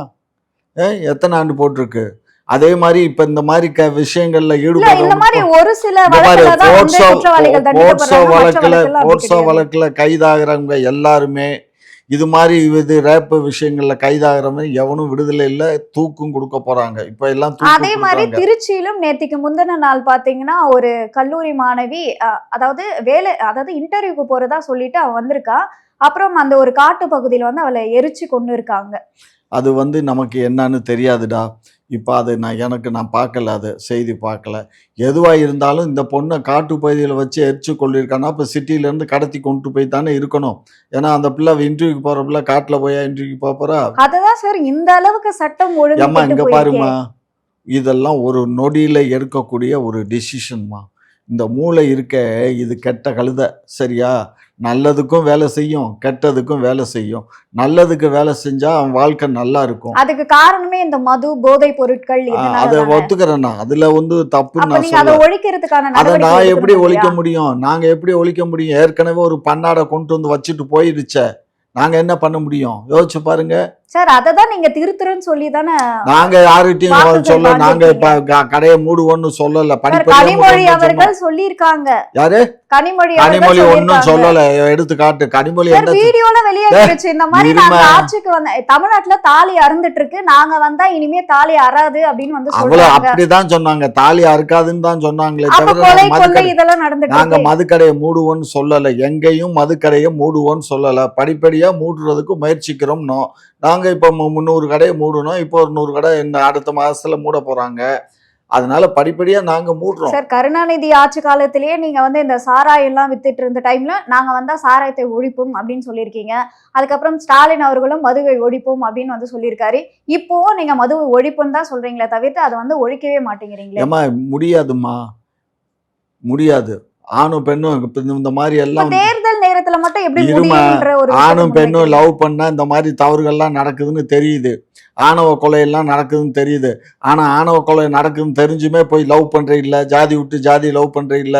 எத்தனை ஆண்டு போட்டிருக்கு? அதே மாதிரி இப்ப இந்த மாதிரி விஷயங்கள்ல இல்ல இந்த மாதிரி ஈடுபடுறவனுக்கும் ஒரு சில இந்த மாதிரி வழக்குல தான் வந்து போர்ட்ஸோ குற்றவாளிகள் போர்ட்ஸோ தண்டிக்கப்படுறாங்க. மற்ற வழக்குல வழக்குல அப்படி போர்ட்ஸோ கிடையாது. வழக்குல கைதாகிறவங்க எல்லாருமே இது மாதிரி இது ரேப்பு விஷயங்கள்ல கைதாகிறவங்க எவனும் விடுதலை இல்ல, தூக்கும் கொடுக்க போறாங்க. இப்ப எல்லாம் தூக்கு அதே மாதிரி கொடுக்குறாங்க. திருச்சியிலும் நேத்திக்கு முந்தின நாள் பாத்தீங்கன்னா ஒரு கல்லூரி மாணவி அதாவது இன்டர்வியூக்கு போறதா சொல்லிட்டு அவ வந்திருக்கா. அப்புறம் அந்த ஒரு காட்டு பகுதியில வந்து அவளை எரிச்சு கொண்டு இருக்காங்க. அது வந்து நமக்கு என்னன்னு தெரியாதுடா. இப்ப அது நான் பார்க்கல, அது செய்தி பார்க்கல. எதுவா இருந்தாலும் இந்த பொண்ணை காட்டு பகுதியில வச்சு எரிச்சு கொள்ளிருக்கானா, இப்ப சிட்டில இருந்து கடத்தி கொண்டு போய் தானே இருக்கணும். ஏன்னா அந்த பிள்ளை இன்டர்வியூக்கு போற பிள்ளை காட்டுல போய் இன்டர்வியூக்கு போறா? அததான் சார் இந்த அளவுக்கு சட்டம் ஒழுங்கு ஏம்மா கெட்டு இங்க போயிருக்கே. பாருமா, இதெல்லாம் ஒரு நொடியில எடுக்கக்கூடிய ஒரு டிசிஷன்மா. இந்த மூளை இருக்க, இது கெட்ட கழுதை. சரியா? நல்லதுக்கும் வேலை செய்யும், கெட்டதுக்கும் வேலை செய்யும். நல்லதுக்கு வேலை செஞ்சா அவன் வாழ்க்கை நல்லா இருக்கும். அதுக்கு காரணமே இந்த மது போதை பொருட்கள் அதை இதனாலதானே. ஒத்துக்கிறேன் நான். அதுல வந்து தப்புன்னு அப்ப நான் நீங்க அதை சொல்ல. ஒழிக்கிறதுக்கான அதை நடவடிக்கை நான் எப்படி எடுக்கணும் ஒழிக்க இல்லையா? முடியும்? நாங்க எப்படி ஒழிக்க முடியும்? ஏற்கனவே ஒரு பன்னாடை கொண்டு வந்து வச்சுட்டு போயிடுச்சே. நாங்க என்ன பண்ண முடியும்? யோசிச்சு பாருங்க. சார் அததான் நீங்க திருத்துறன்னு சொல்லி தானே நாங்க யாருகிட்டையும் வாக்குகள் சொல்ல, நாங்க வாங்கிருக்கீங்க. கடையை மூடுவோன்னு சொல்லல. சார் படிப்படியா கனிமொழி மூடுவோம்னு சொன்னோம். அவர்கள் சொல்லியிருக்காங்க. யாரு? கனிமொழி அவர்கள் கனிமொழி ஒன்னும் சொல்லியிருக்காங்க. சொல்லல. எடுத்து காட்டு. கனிமொழி சார் என்ன வீடியோல வெளியாகிருச்சு. இந்த மாதிரி நாங்க இருமா. ஆட்சிக்கு வந்த தமிழ்நாட்டுல தாலி அறுந்துட்டு இருக்கு, நாங்க வந்தா இனிமே தாலி அறாது அப்படின்னு வந்து அவ்வளவு சொல்றாங்க. அப்படிதான் சொன்னாங்க. தாலி அறுக்காதுன்னு தான் சொன்னாங்களே அப்ப தவிர கொலை நாங்க கொள்ளை மதுக்கடை இதெல்லாம் நடந்துட்டு நாங்க இருக்கு. மதுக்கடையை மூடுவோன்னு சொல்லல. எங்கேயும் மதுக்கடையை மூடுவோன்னு சொல்லல. படிப்படியா மூடுறதுக்கு முயற்சிக்கிறோம். நாங்க இப்ப 300 கடையை மூடணும். இப்போ ஒரு 100 கடை இந்த அடுத்த மாசத்துல மூட போறாங்க. அதனால படிப்படியா நாங்க மூடுறோம். சார் கருணாநிதி ஆட்சி காலத்திலேயே நீங்க வந்து இந்த சாராயம் எல்லாம் வித்துட்டு இருந்த டைம்ல நாங்க வந்தா சாராயத்தை ஒழிப்போம் அப்படின்னு சொல்லியிருக்கீங்க. அதுக்கப்புறம் ஸ்டாலின் அவர்களும் மதுவை ஒழிப்போம் அப்படின்னு வந்து சொல்லியிருக்காரு. இப்போ நீங்க மதுவை ஒழிப்புன்னு தான் சொல்றீங்களே தவிர்த்து அதை வந்து ஒழிக்கவே மாட்டேங்கிறீங்களே. ஏமா முடியாதுமா, முடியாது. ஆணும் பெண்ணும் இந்த மாதிரி இப்ப எல்லாம் தேர்தல் நேரத்துல மட்டும் எப்படி இருமா. முடியும்ன்ற ஒரு விஷயத்தை ஆணும் பெண்ணும் முன்வைக்கிறீங்க. லவ் பண்ணா இந்த மாதிரி தவறுகள்லாம் நடக்குதுன்னு தெரியுது. ஆணவ கொலையெல்லாம் நடக்குதுன்னு தெரியுது. ஆனா ஆணவ கொலை நடக்குதுன்னு தெரிஞ்சுமே போய் லவ் பண்ற இல்ல, ஜாதி விட்டு ஜாதி லவ் பண்ற இல்ல.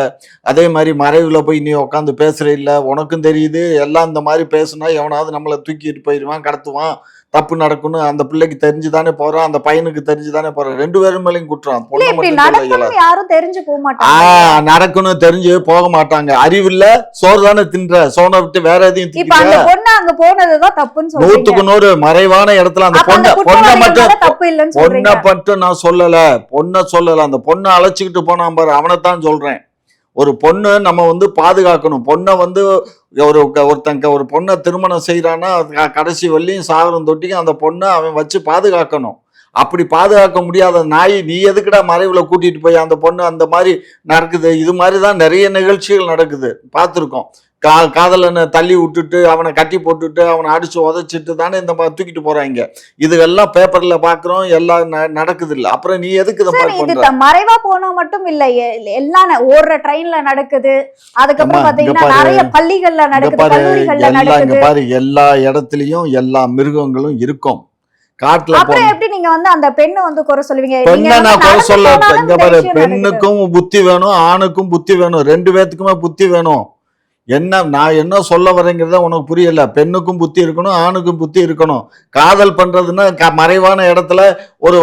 அதே மாதிரி மறைவுல போய் நீ உட்காந்து பேசுற இல்ல. உனக்கும் தெரியுது எல்லாம் இந்த மாதிரி பேசுனா எவனாவது நம்மளை தூக்கிட்டு போயிடுவான், கடத்துவான், தப்பு நடக்கும்னு அந்த பிள்ளைக்கு தெரிஞ்சுதானே போறான், அந்த பையனுக்கு தெரிஞ்சுதானே போறான். 2 பேரும் மேலேயும் குற்றம். இல்ல பொண்ணை இப்படி மட்டும் சொல்ல இயலாது. நடக்கும்னு யாரும் தெரிஞ்சு போக மாட்டாங்க. நடக்கும்னு தெரிஞ்சு போக மாட்டாங்க. அறிவில்ல, சோறு தானே தின்ற, சோனை விட்டு வேற எதையும் இப்ப அந்த திங்கிற. பொண்ணு அங்க போனதுதான் தப்புன்னு சொல்றீங்க. 100க்கு 100 மறைவான இடத்துல அந்த அப்ப அந்த பொண்ணை குற்றவாளிகள் மட்டும் மேல தப்பு இல்லைன்னு சொல்றீங்க. பொண்ணை மட்டும் நான் சொல்லல. பொண்ணை சொல்லல. அந்த பொண்ணை அழைச்சிக்கிட்டு போனான் பாரு, அவனைத்தான் சொல்றேன். ஒரு பொண்ணு நம்ம வந்து பாதுகாக்கணும். பொண்ணை வந்து ஒருத்தங்க ஒரு பொண்ணை திருமணம் செய்யறான்னா கடைசி வள்ளியும் சாகரம் தொட்டியும் அந்த பொண்ணை அவன் வச்சு பாதுகாக்கணும். அப்படி பாதுகாக்க முடியாத நாய் நீ எதுக்குடா மறைவுல கூட்டிட்டு போய் அந்த பொண்ணு அந்த மாதிரி நடக்குது. இது மாதிரிதான் நிறைய நிகழ்ச்சிகள் நடக்குது, பார்த்துருக்கோம். காதலனை தள்ளி விட்டுட்டு அவனை கட்டி போட்டுட்டு அவனை அடிச்சு உதைச்சிட்டு தானே இந்த மாதிரி தூக்கிட்டு போறாங்க. இதுகெல்லாம் பேப்பர்ல பாக்குறோம், எல்லாம் நடக்குது இல்ல. அப்புறம் நீ எதுக்கு இதை சார் மாதிரி இது பண்ற? மறைவா போனா மட்டும் இல்ல, எல்லாம் ஓடுற ட்ரெயின்ல நடக்குது. அதுக்கப்புறம் அம்மா, பாத்தீங்கன்னா இங்க பாரு. நிறைய பள்ளிகள்ல இங்க நடக்குது, பாரு, கல்லூரிகள்ல இங்க நடக்குது. பாரு, எல்லா இடத்துலயும் எல்லா மிருகங்களும் இருக்கும். காட்டுல அப்புறம் எப்படி நீங்க வந்து அந்த பெண்ணை வந்து குறை சொல்லுவீங்க? நீங்க பெண்ணை வந்து நான் குறை நடந்து சொல்ல. போனாலும் இங்க இந்த பாரு, விஷயம் நடக்குது. பெண்ணுக்கும் புத்தி வேணும், ஆணுக்கும் புத்தி வேணும். 2 பேத்துக்குமே புத்தி வேணும். நான் என்ன சொல்ல வரேங்கிறத உனக்கு புரியல. பெண்ணுக்கும் புத்தி இருக்கணும், ஆணுக்கும் புத்தி இருக்கணும். காதல் பண்றதுன்னா மறைவான இடத்துல ஒரு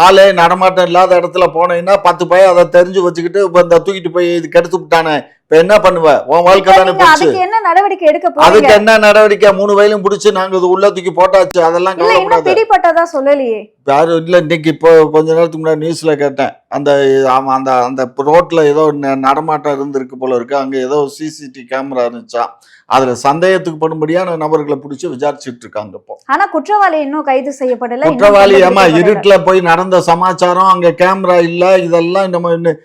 ஆளே நடமாட்டம் இல்லாத இடத்துல போனீங்கன்னா 10 பையன் அதை தெரிஞ்சு வச்சுக்கிட்டு இப்ப இந்த தூக்கிட்டு போய் இது கெடுத்து விட்டானே இப்ப என்ன பண்ணுவ? உன் வாழ்க்கை தானே நீங்க போச்சு. அதுக்கு என்ன நடவடிக்கை எடுக்க அதுக்கு போறீங்க? என்ன நடவடிக்கை? 3 வயலும் பிடிச்சி நாங்க இது உள்ள தூக்கி போட்டாச்சு. அதெல்லாம் இல்ல இன்னும் கவலைப்படாத. பிடிபட்டதா சொல்லலையே. யாரும் இல்ல. இன்னைக்கு இப்போ கொஞ்ச நேரத்துக்கு முன்னாடி நியூஸ்ல கேட்டேன். அந்த ஆமா அந்த அந்த ரோட்ல ஏதோ நடமாட்டம் இருந்திருக்கு போல இருக்கு. அங்க ஏதோ சிசிடிவி கேமரா இருந்துச்சாம். அதுல சந்தேகத்துக்கு படும்படியான நபர்களை பிடிச்சி விசாரிச்சுட்டு இருக்காங்க இப்போ. ஆனா குற்றவாளி இன்னும் கைது செய்யப்படல. இன்னும் குற்றவாளி ஏமா கண்டுபிடிக்கப்படல. இருட்டுல போய் நடந்த சமாச்சாரம், அங்க கேமரா இல்ல, இதெல்லாம் நம்ம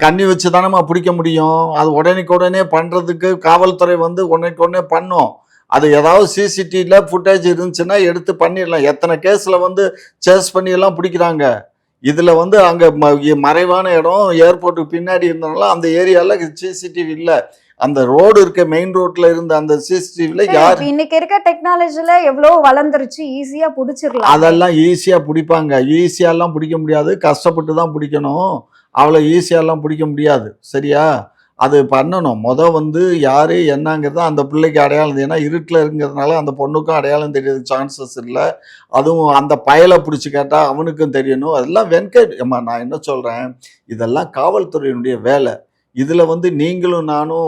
கண்ணி வச்சு தானமா பிடிக்க முடியும். அது உடனே பண்றதுக்கு காவல்துறை வந்து உடனே பண்ணும். அது ஏதாவது சிசிடிவில ஃபுட்டேஜ் இருந்துச்சுன்னா எடுத்து பண்ணிடலாம். எத்தனை கேஸ்ல வந்து சேஸ் பண்ணி எல்லாம் பிடிக்கிறாங்க. இதுல வந்து அங்க மறைவான இடம் ஏர்போர்ட்டுக்கு பின்னாடி இருந்தனால அந்த ஏரியால சிசிடிவி இல்ல. அந்த ரோடு இருக்க மெயின் ரோட்ல இருந்த அந்த சிசிடிவில சரி, யார் இப்ப இன்னைக்கு இருக்க டெக்னாலஜில எவ்வளவு வளர்ந்துருச்சு, ஈஸியா புடிச்சிடலாம். அதெல்லாம் ஈஸியா பிடிப்பாங்க. ஈஸியாலாம் பிடிக்க முடியாது. கஷ்டப்பட்டு தான் பிடிக்கணும். அவ்வளோ ஈஸியாலாம் பிடிக்க முடியாது. சரியா? அது பண்ணணும். வந்து யாரு என்னங்கிறத அந்த பிள்ளைக்கு அடையாளம் ஏன்னா இருட்டில் இருக்கிறதுனால அந்த பொண்ணுக்கும் அடையாளம் தெரியறது சான்சஸ் இல்லை. அதுவும் அந்த பயலை பிடிச்சி கேட்டால் அவனுக்கும் தெரியணும். அதெல்லாம் அம்மா நான் என்ன சொல்கிறேன், இதெல்லாம் காவல்துறையினுடைய வேலை. இதில் வந்து நீங்களும் நானும்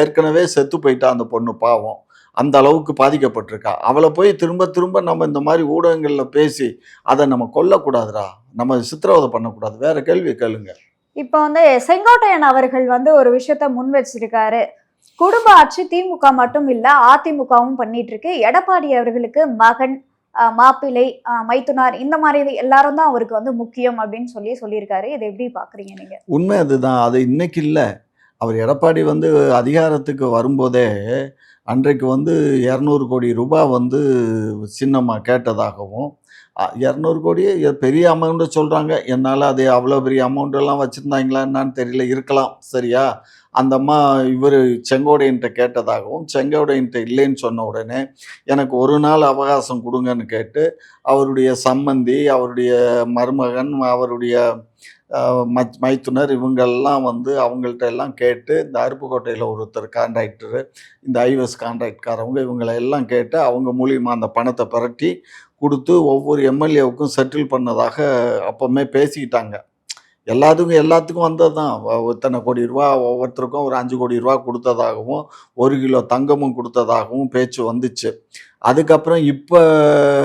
ஏற்கனவே செத்து போயிட்டா அந்த பொண்ணு பாவம். அந்த அளவுக்கு பாதிக்கப்பட்டிருக்கா. அவளை போய் திரும்ப நம்ம இந்த மாதிரி ஊடகங்களில் பேசி அதை நம்ம கொல்லக்கூடாதுடா. நம்ம சித்திரவதை பண்ணக்கூடாது. வேற கேள்வி கேளுங்க. இப்ப வந்து செங்கோட்டையன் அவர்கள் வந்து ஒரு விஷயத்த முன் வச்சிருக்காரு. குடும்ப ஆட்சி திமுக மட்டும் இல்ல, அதிமுகவும் பண்ணிட்டு இருக்கு. எடப்பாடி அவர்களுக்கு மகன், மாப்பிள்ளை, மைத்துனார் இந்த மாதிரி எல்லாரும் தான் அவருக்கு வந்து முக்கியம் அப்படின்னு சொல்லியிருக்காரு. இதை எப்படி பாக்குறீங்க நீங்க? உண்மை அதுதான். அது இன்னைக்கு இல்லை. அவர் எடப்பாடி வந்து அதிகாரத்துக்கு வரும்போதே அன்றைக்கு வந்து 200 கோடி ரூபாய் வந்து சின்னம்மா கேட்டதாகவும் 200 கோடி பெரிய அமௌண்ட்டு சொல்கிறாங்க. என்னால் அது அவ்வளோ பெரிய அமௌண்ட்டெல்லாம் வச்சுருந்தாங்களா என்னான்னு தெரியல. இருக்கலாம். சரியா? அந்த அம்மா இவர் செங்கோடையன்ட்ட கேட்டதாகவும் செங்கோடையன்ட்ட இல்லைன்னு சொன்ன உடனே எனக்கு ஒரு நாள் அவகாசம் கொடுங்கன்னு கேட்டு அவருடைய சம்மந்தி, அவருடைய மருமகன், அவருடைய மைத்துனர் இவங்கெல்லாம் வந்து அவங்கள்ட்ட எல்லாம் கேட்டு இந்த அருப்புக்கோட்டையில் ஒருத்தர் கான்ட்ராக்டரு, இந்த ஐவஸ் கான்ட்ராக்ட்காரவங்க இவங்களை எல்லாம் கேட்டு அவங்க மூலியமாக அந்த பணத்தை புரட்டி கொடுத்து ஒவ்வொரு எம்எல்ஏவுக்கும் செட்டில் பண்ணதாக அப்போவுமே பேசிக்கிட்டாங்க. எல்லாத்துக்கும் வந்தது தான். இத்தனை கோடி ரூபா ஒவ்வொருத்தருக்கும் ஒரு 5 கோடி ரூபா கொடுத்ததாகவும் 1 கிலோ தங்கமும் கொடுத்ததாகவும் பேச்சு வந்துச்சு. அதுக்கப்புறம் இப்போ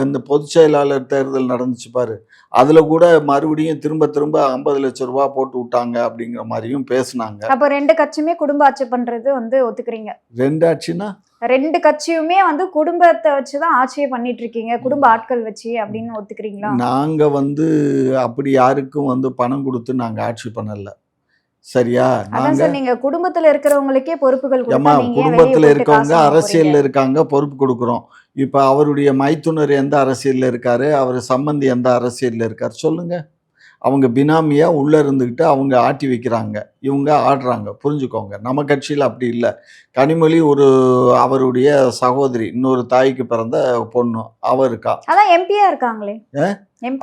இந்த பொதுச் செயலாளர் தேர்தல் நடந்துச்சு பாரு, அதில் கூட மறுபடியும் திரும்ப 50 லட்சம் ரூபா போட்டு விட்டாங்க அப்படிங்கிற மாதிரியும் பேசுனாங்க. அப்போ 2 கட்சியுமே குடும்ப ஆட்சி பண்றது வந்து ஒத்துக்கிறீங்க? 2 ஆட்சினா 2 கட்சியுமே வந்து குடும்பத்தை வச்சுதான் ஆட்சியை பண்ணிட்டு இருக்கீங்க, குடும்ப ஆட்கள் வச்சு அப்படின்னு ஒத்துக்கிறீங்களா? நாங்க வந்து அப்படி யாருக்கும் வந்து பணம் கொடுத்து நாங்க ஆட்சி பண்ணல. சரியா? அதான் சார், நீங்க குடும்பத்துல இருக்கிறவங்களுக்கே பொறுப்புகள் ஏமா கொடுத்தா நீங்க ஏன் வெளிய குடும்பத்துல போட்டு இருக்கவங்க காசு வாங்க போறீங்க? அரசியல்ல இருக்காங்க, பொறுப்பு கொடுக்குறோம். இப்ப அவருடைய மைத்துனர் எந்த அரசியல்ல இருக்காரு, அவர் சம்பந்தி எந்த அரசியல்ல இருக்காரு சொல்லுங்க. அவங்க பினாமியா உள்ள இருந்துகிட்டு அவங்க ஆட்டி வைக்கிறாங்க, இவங்க ஆடுறாங்க. புரிஞ்சுக்கோங்க. நம்ம கட்சியில அப்படி இல்லை. கனிமொழி அவருடைய சகோதரி, இன்னொரு தாய்க்கு பிறந்த பொண்ணு, அவ இருக்கா. அதான் எம்பியா இருக்காங்களே.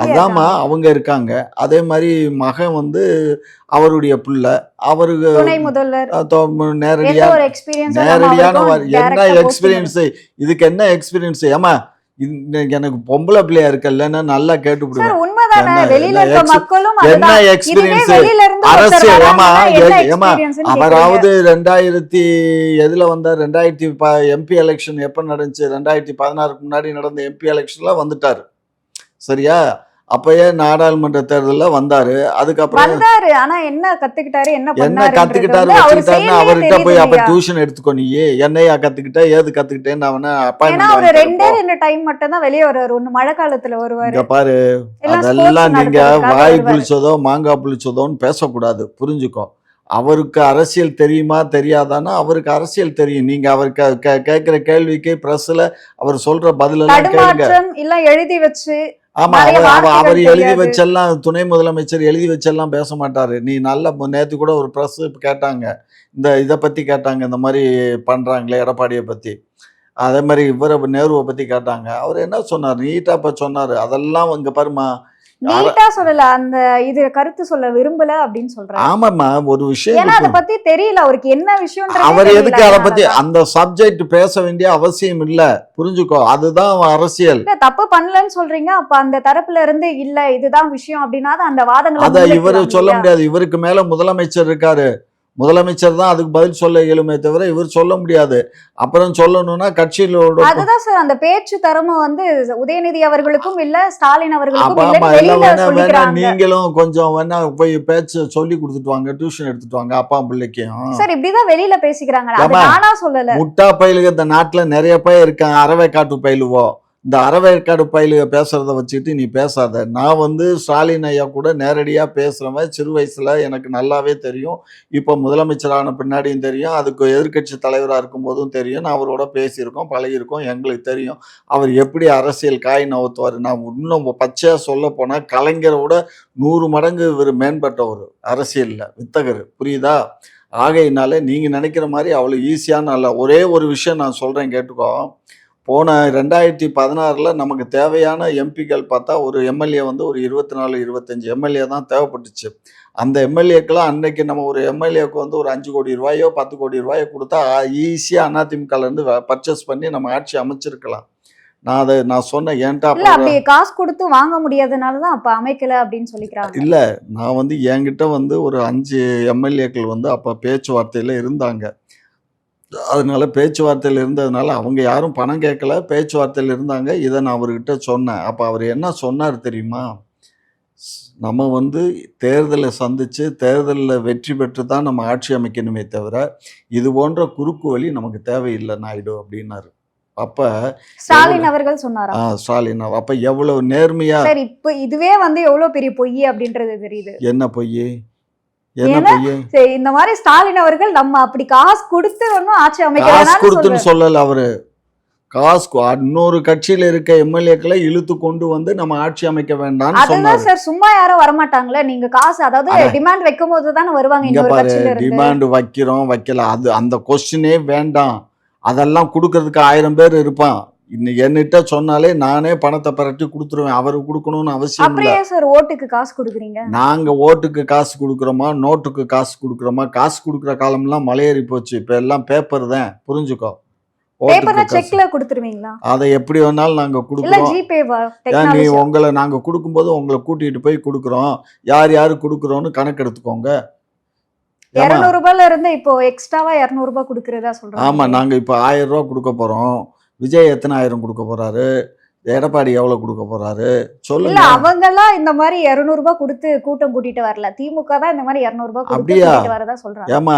அதாம்மா அவங்க இருக்காங்க. அதே மாதிரி மகன் வந்து அவருடைய பிள்ளை, அவருக்கு துணை முதல்வர். நேரடியா ஒரு எக்ஸ்பீரியன்ஸ் நேரடியான என்ன எக்ஸ்பீரியன்ஸ், இதுக்கு என்ன எக்ஸ்பீரியன்ஸ்? ஏமா எனக்கு பொம்பளை பிள்ளையா இருக்கல்லன்னு நல்லா கேட்டுவிடுவேன். சார் உண்மைதானே, வெளியில இருக்க மக்களும் என்ன அதுதான். இதுவே எக்ஸ்பீரியன்ஸ் வெளியில இருந்து ஒருத்தர் அரசியல்? ஏமா வராங்கன்னா என்ன ஏமா எக்ஸ்பீரியன்ஸ்னு அவராவது 2000 எதுல வந்தார்? 2000 எம்பி எலெக்ஷன் எப்ப நடந்துச்சு? 2016க்கு முன்னாடி நடந்த எம்பி எலெக்ஷன்ல வந்துட்டாரு. சரியா? அப்பயே நாடாளுமன்ற தேர்தலில் வந்தாரு. அதுக்கப்புறம் வந்தாரு. ஆனா என்ன கத்துக்கிட்டாரு, என்ன கத்துக்கிட்டாரு வச்சுக்கிட்டாருன்னா அவர்கிட்ட போய் அப்ப டியூஷன் எடுத்துக்கோ. நீ என்னையா கத்துக்கிட்ட, ஏது கத்துக்கிட்டேன்னு அவனை அப்பாயின்மெண்ட் 2 டைம் மட்டும் தான் வெளியே வருவாரு. ஒண்ணு மழை காலத்துல வருவாரு. இங்க பாரு, அதெல்லாம் நீங்க வாய் புளிச்சதோ மாங்காய் புளிச்சதோன்னு பேசக்கூடாது. புரிஞ்சுக்கோ. அவருக்கு அரசியல் தெரியுமா தெரியாதானா? அவருக்கு அரசியல் தெரியும். நீங்க அவர் கேட்கிற கேள்விக்கு பிரஸ்ல அவர் சொல்ற பதிலெல்லாம் கேளுங்க. இல்ல எழுதி வச்சு. ஆமா, அவர் எழுதி வச்செல்லாம் துணை முதலமைச்சர் எழுதி வச்செல்லாம் பேச மாட்டாரு. நீ நல்ல நேற்று கூட ஒரு ப்ரெஸ் கேட்டாங்க, இதை பத்தி கேட்டாங்க, இந்த மாதிரி பண்றாங்களே எடப்பாடியை பத்தி. அதே மாதிரி இவரை நேருவை பத்தி கேட்டாங்க. அவர் என்ன சொன்னார்? நீட்டா இப்ப சொன்னாரு. அதெல்லாம் இங்க பாருமா, நீட்டா சொல்லல, அந்த இது கருத்து சொல்ல விரும்பல அப்படின்னு சொல்றாரு. ஆமாம்மா, ஒரு விஷயம் ஏன்னா அதை பத்தி தெரியல அவருக்கு என்ன விஷயம். அவர் எதுக்கு அதை பத்தி அந்த சப்ஜெக்ட் பேச வேண்டிய அவசியம் இல்ல. புரிஞ்சுக்கோ. அதுதான் அரசியல். தப்பு பண்ணலன்னு சொல்றீங்க. அப்ப அந்த தரப்புல இருந்து இல்ல இதுதான் விஷயம் அப்படின்னா அந்த வாதங்களை அத இவரு சொல்ல முடியாது. இவருக்கு மேல முதலமைச்சர் இருக்காரு. முதலமைச்சர் தான் அதுக்கு பதில் சொல்ல இயலுமே தவிர இவர் சொல்ல முடியாது. அப்புறம் சொல்லணும்னா கட்சியிலோட அதுதான் சார் அந்த பேச்சு திறமை வந்து உதயநிதி அவர்களுக்கும் இல்ல, ஸ்டாலின் அவர்களுக்கும் ஆமா இல்லன்னு எல்லாம் வெளியில வேணா சொல்லிக்கிறாங்க. நீங்களும் கொஞ்சம் வேணா போய் பேச்சு சொல்லி கொடுத்துட்டு வாங்க, டியூஷன் எடுத்துட்டு வாங்க அப்பா பிள்ளைக்கும். சார் இப்படிதான் வெளியில பேசிக்கிறாங்க. அது ஏம்மா, நானா சொல்லல. முட்டா பயிலுக இந்த நாட்டுல நிறைய பேர் இருக்காங்க, அறவைக்காட்டு பயிலுவோ. இந்த அறவைக்காடு பயிலுக பேசுறத வச்சுட்டு நீ பேசாத. நான் வந்து ஸ்டாலின் ஐயா கூட நேரடியா பேசுறவன், சிறு வயசுல எனக்கு நல்லாவே தெரியும். இப்போ முதலமைச்சரான பின்னாடியும் தெரியும், அதுக்கு எதிர்க்கட்சி தலைவரா இருக்கும்போதும் தெரியும். நான் அவரோட பேசியிருக்கோம், பழகியிருக்கோம், எங்களுக்கு தெரியும் அவர் எப்படி அரசியல் காய் நவுத்துவார். நான் இன்னும் பச்சையா சொல்ல போனா கலைஞரை விட 100 மடங்கு இவர் மேம்பட்டவர் அரசியல்ல, வித்தகர். புரியுதா? ஆகையினால நீங்க நினைக்கிற மாதிரி அவ்வளவு ஈஸியான அல்ல. ஒரே ஒரு விஷயம் நான் சொல்றேன் கேட்டுக்கோ. போன 2016ல் நமக்கு தேவையான எம்பிக்கள் பார்த்தா ஒரு எம்எல்ஏ வந்து ஒரு 24 25 எம்எல்ஏ தான் தேவைப்பட்டுச்சு. அந்த எம்எல்ஏக்கெல்லாம் அன்னைக்கு நம்ம ஒரு எம்எல்ஏக்கு வந்து ஒரு 5 கோடி ரூபாயோ 10 கோடி ரூபாயோ கொடுத்தா ஈஸியாக அதிமுகலேருந்து பர்ச்சேஸ் பண்ணி நம்ம ஆட்சி அமைச்சிருக்கலாம். நான் சொன்னேன் ஏன்டா இல்ல அப்படி காசு கொடுத்து வாங்க முடியாதனாலதான் அப்ப அமைக்கல அப்படின்னு சொல்லிக்கிறாங்க. இல்லை, நான் வந்து என்கிட்ட வந்து ஒரு 5 எம்எல்ஏக்கள் வந்து அப்போ பேச்சுவார்த்தையில் இருந்தாங்க. அதனால பேச்சுவார்த்தையில் இருந்ததுனால அவங்க யாரும் பணம் கேட்கல, பேச்சுவார்த்தையில் இருந்தாங்க. இதை நான் அவர்கிட்ட சொன்னேன். அப்போ அவர் என்ன சொன்னார் தெரியுமா? நம்ம வந்து தேர்தலை சந்திச்சு தேர்தலில் வெற்றி பெற்று தான் நம்ம ஆட்சி அமைக்கணுமே தவிர இது போன்ற குறுக்கு வழி நமக்கு தேவையில்லை நாயுடு அப்படின்னாரு. அப்ப ஸ்டாலின் அவர்கள் சொன்னாரா? ஸ்டாலின் அப்ப எவ்வளவு நேர்மையா. சரி, இப்ப இதுவே வந்து எவ்வளவு பெரிய பொய் அப்படின்றது தெரியுது. என்ன பொய்? என்ன பொய்? சரி, இந்த மாதிரி ஸ்டாலின் அவர்கள் நம்ம அப்படி காசு கொடுத்து ஒன்னும் ஆட்சி காசு அமைக்க கொடுத்துன்னு சொல்லல அவரு. காசு இன்னொரு கட்சியில இருக்க எம்எல்ஏக்களை இழுத்து கொண்டு வந்து நம்ம ஆட்சி அமைக்க வேண்டாம்னு அதுதான் சொன்னாரு. சார், சும்மா யாரும் வரமாட்டாங்களே. நீங்க காசு அதாவது டிமாண்ட் வைக்கும் போது தானே வருவாங்க இங்க இன்னொரு பாரு, கட்சியில இருந்து. டிமாண்ட் வைக்கிறோம் வைக்கல அது அந்த கொஸ்டினே வேண்டாம். அதெல்லாம் கொடுக்கறதுக்கு 1000 பேர் இருப்பான். என்கிட்ட சொன்னாலே நானே பணத்தை பரட்டி கொடுத்துருவேன். அவரு கொடுக்கணும்னு அவசியம் இல்லை. அப்படியே சார் ஓட்டுக்கு காசு கொடுக்குறீங்க? நாங்க ஓட்டுக்கு காசு கொடுக்குறோமா, நோட்டுக்கு காசு கொடுக்குறோமா? காசு கொடுக்குற காலம்லாம் மலையேறி போச்சு. இப்ப எல்லாம் பேப்பர் தான், புரிஞ்சுக்கோ. பேப்பர்னா செக்ல கொடுத்துருவீங்களா? அதை எப்படி வேணாலும் நாங்க இல்ல கொடுக்குறோம். ஜிபேவா? நீ டெக்னாலஜி. உங்களை நாங்க கொடுக்கும்போது உங்களை கூட்டிட்டு போய் கொடுக்குறோம். யார் யாரு கொடுக்குறோன்னு கணக்கு எடுத்துக்கோங்க. 200 ரூபாயில இருந்து இப்போ எக்ஸ்ட்ராவா 200 ரூபாய் கொடுக்கறதா சொல்றாங்க. ஆமா, நாங்க இப்ப 1000 ரூபா கொடுக்க போறோம். விஜய் எத்தனை 1000 கொடுக்க போறாரு? எடப்பாடி எவ்வளவு கொடுக்க போறாரு இல்ல, சொல்லுங்க. அவங்க எல்லாம் இந்த மாதிரி 200 ரூபாய் கொடுத்து கூட்டம் கூட்டிட்டு வரல. திமுக தான் இந்த மாதிரி 200 ரூபாய் கொடுத்து அப்படியா? கூட்டிட்டு வரதா சொல்றாங்க. ஏமா,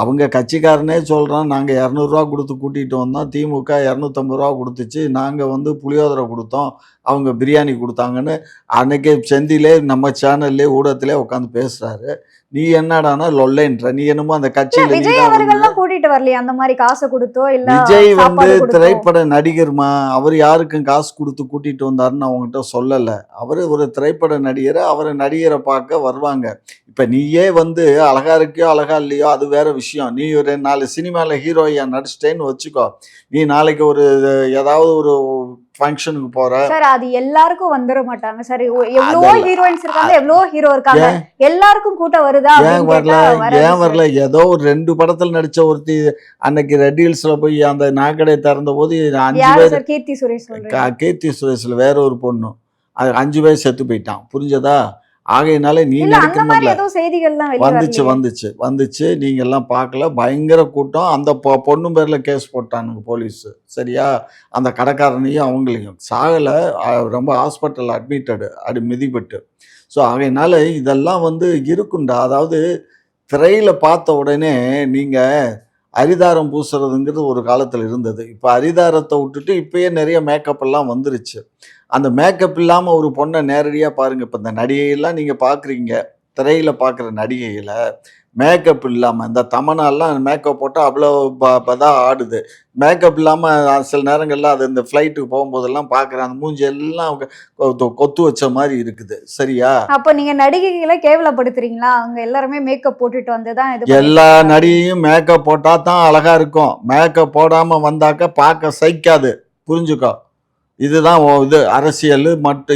அவங்க கட்சிக்காரனே சொல்றான் நாங்க 200 ரூபா கொடுத்து கூட்டிட்டு வந்தோம், திமுக 250 ரூபா கொடுத்துச்சு, நாங்க வந்து புளியோதரை கொடுத்தோம், அவங்க பிரியாணி கொடுத்தாங்கன்னு அன்னைக்கு செந்திலே நம்ம சேனல்லே ஊடகத்திலே உட்காந்து பேசுறாரு. நீ என்னடானா லொல்லைன்ற, நீ என்னமோ அந்த இல்ல, கட்சியில விஜய் அவர்கள்லாம் கூட்டிட்டு வரலையா அந்த மாதிரி காசு கொடுத்தோ இல்ல விஜய் வந்து சாப்பாடு கொடுத்தோ? திரைப்பட நடிகர்மா, அவர் யாருக்கும் காசு கொடுத்து கூட்டிட்டு வந்தாருன்னு அவங்ககிட்ட சொல்லல. அவரு ஒரு திரைப்பட நடிகர், அவரை நடிகரை பார்க்க வருவாங்க. இப்ப நீயே வந்து அழகா இருக்கியோ அழகா இல்லையோ அது வேற விஷயம். நீ ஒரு 4 சினிமால ஹீரோயா நடிச்சிட்டேன்னு வச்சுக்கோ, நீ நாளைக்கு ஒரு ஏதாவது ஒரு ஃபங்க்ஷனுக்கு போற சார், அது எல்லாருக்கும் வந்துட மாட்டாங்க சார். எவ்வளவோ அதெல்லாம் ஹீரோயின்ஸ் இருக்காங்க, எவ்வளவோ ஹீரோ இருக்காங்க. எல்லாருக்கும் கூட்டம் வருதா ஏன் அப்படின்னு வரல? கேட்டா வராது ஏன் சார். வரல? ஏதோ ஒரு 2 படத்துல நடிச்ச ஒருத்தி அன்னைக்கு ரெட் ஹில்ஸ்ல போய் அந்த நாக்கடை திறந்த போது 5 யாரு பேர், சார்? கீர்த்தி சுரேஷ் சொல்றீங்க? கீர்த்தி சுரேஷ்ல வேற ஒரு பொண்ணு, அது 5 பேர் செத்து போயிட்டான். புரிஞ்சதா? ஆகையினால நீ இல்ல, அந்த நினைக்கிற மாதிரி மாதிரில ஏதோ செய்திகள்லாம் வெளிய வந்துச்சு வரலையே. வந்துச்சு வந்துச்சு நீங்க எல்லாம் பார்க்கல. பயங்கர கூட்டம். அந்த பொண்ணு பேர்ல கேஸ் போட்டானுங்க போலீஸ். சரியா? அந்த கடைக்காரனையும் அவங்களையும் சாகல, ரொம்ப ஹாஸ்பிட்டல் அட்மிட்டடு மிதிப்பட்டு. ஸோ ஆகையினால இதெல்லாம் வந்து இருக்குண்டா. அதாவது திரையில பார்த்த உடனே நீங்க அரிதாரம் பூசுறதுங்கிறது ஒரு காலத்தில் இருந்தது. இப்போ அரிதாரத்தை விட்டுட்டு இப்பயே நிறைய மேக்கப் எல்லாம் வந்துருச்சு. அந்த மேக்கப் இல்லாமல் ஒரு பொண்ணை நேரடியாக பாருங்க. இப்போ இந்த நடிகையெல்லாம் நீங்கள் பார்க்குறீங்க, திரையில பார்க்குற நடிகைகளை மேக்கப் இல்லாமல், இந்த தமனாலாம் மேக்கப் போட்டால் அவ்வளோ தான் ஆடுது. மேக்கப் இல்லாமல் சில நேரங்கள்ல அது இந்த ஃப்ளைட்டுக்கு போகும்போதெல்லாம் பார்க்குறேன், அந்த மூஞ்சி எல்லாம் கொத்து வச்ச மாதிரி இருக்குது. சரியா? அப்ப நீங்க நடிகைகளை கேவலப்படுத்துறீங்களா? அவங்க எல்லாருமே மேக்கப் போட்டுட்டு வந்துதான் இது பண்ணிட்டு எல்லா இருக்காங்க. நடிகையும் மேக்கப் போட்டால் தான் அழகாக இருக்கும். மேக்கப் போடாமல் வந்தாக்க பார்க்க சகிக்காது. புரிஞ்சுக்கோ. இதுதான் இது அரசியல்.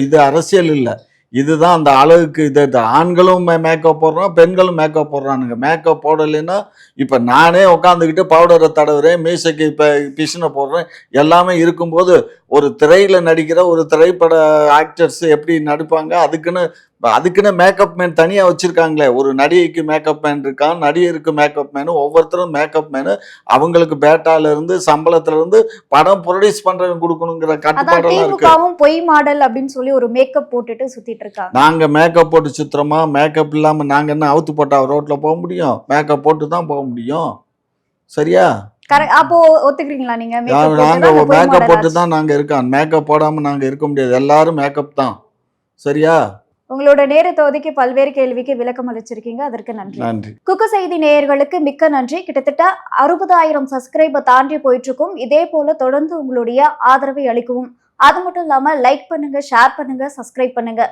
இது அரசியல் இல்லை, இதுதான் அந்த அழகுக்கு. இது ஆண்களும் மேக்கப் போடுறோம், பெண்களும் மேக்கப் போடுறானுங்க. மேக்கப் போடலைன்னா இப்போ நானே உட்காந்துக்கிட்டு பவுடரை தடவுறேன், மீசைக்கு இப்போ பிசினை போடுறேன், எல்லாமே இருக்கும்போது ஒரு திரையில் நடிக்கிற ஒரு திரைப்பட ஆக்டர்ஸ் எப்படி நடிப்பாங்க? அதுக்குன்னு அதுக்குன்னு மேக்கப் மேன் தனியா வச்சிருக்காங்களே. ஒரு நடிகைக்கு மேக்கப் மேன் இருக்கான், நடிகருக்கு மேக்கப் மேனு, ஒவ்வொருத்தரும் மேக்கப் மேனு. அவங்களுக்கு பேட்டால இருந்து சம்பளத்துல இருந்து படம் ப்ரொடியூஸ் பண்றவங்க கொடுக்கணுங்கிற அதான் கட்டுப்பாடெல்லாம் இருக்கு. திமுகவும் பொய் மாடல் அப்படின்னு சொல்லி ஒரு மேக்கப் போட்டுட்டு சுத்திட்டு இருக்காங்க. நாங்க மேக்கப் போட்டு சுத்துறோமா? மேக்கப் இல்லாம நாங்க என்ன அவுத்து போட்டா ரோட்ல போக முடியும்? மேக்கப் போட்டு தான் போக முடியும். சரியா? அப்போ ஒத்துக்கிறீங்களா நீங்க? மேக்கப் போட்டு நாங்க தான் அந்த பொய் மேக்கப் மாடல் போட்டு ஆச்சு. தான் நாங்க இருக்கோம். மேக்கப் போடாம நாங்க இருக்க முடியாது. எல்லாரும் மேக்கப் தான். சரியா? உங்களோட நேரத்தை ஒதுக்கி பல்வேறு கேள்விக்கு விளக்கம் அளிச்சிருக்கீங்க. அதற்கு நன்றி. நன்றி. குக்கு செய்தி நேயர்களுக்கு மிக்க நன்றி. கிட்டத்தட்ட 60,000 சப்ஸ்கிரைபர் தாண்டி போயிட்டு இருக்கும். இதே போல தொடர்ந்து உங்களுடைய ஆதரவை அளிக்கவும். அது மட்டும் இல்லாம லைக் பண்ணுங்க, ஷேர் பண்ணுங்க, சப்ஸ்கிரைப் பண்ணுங்க.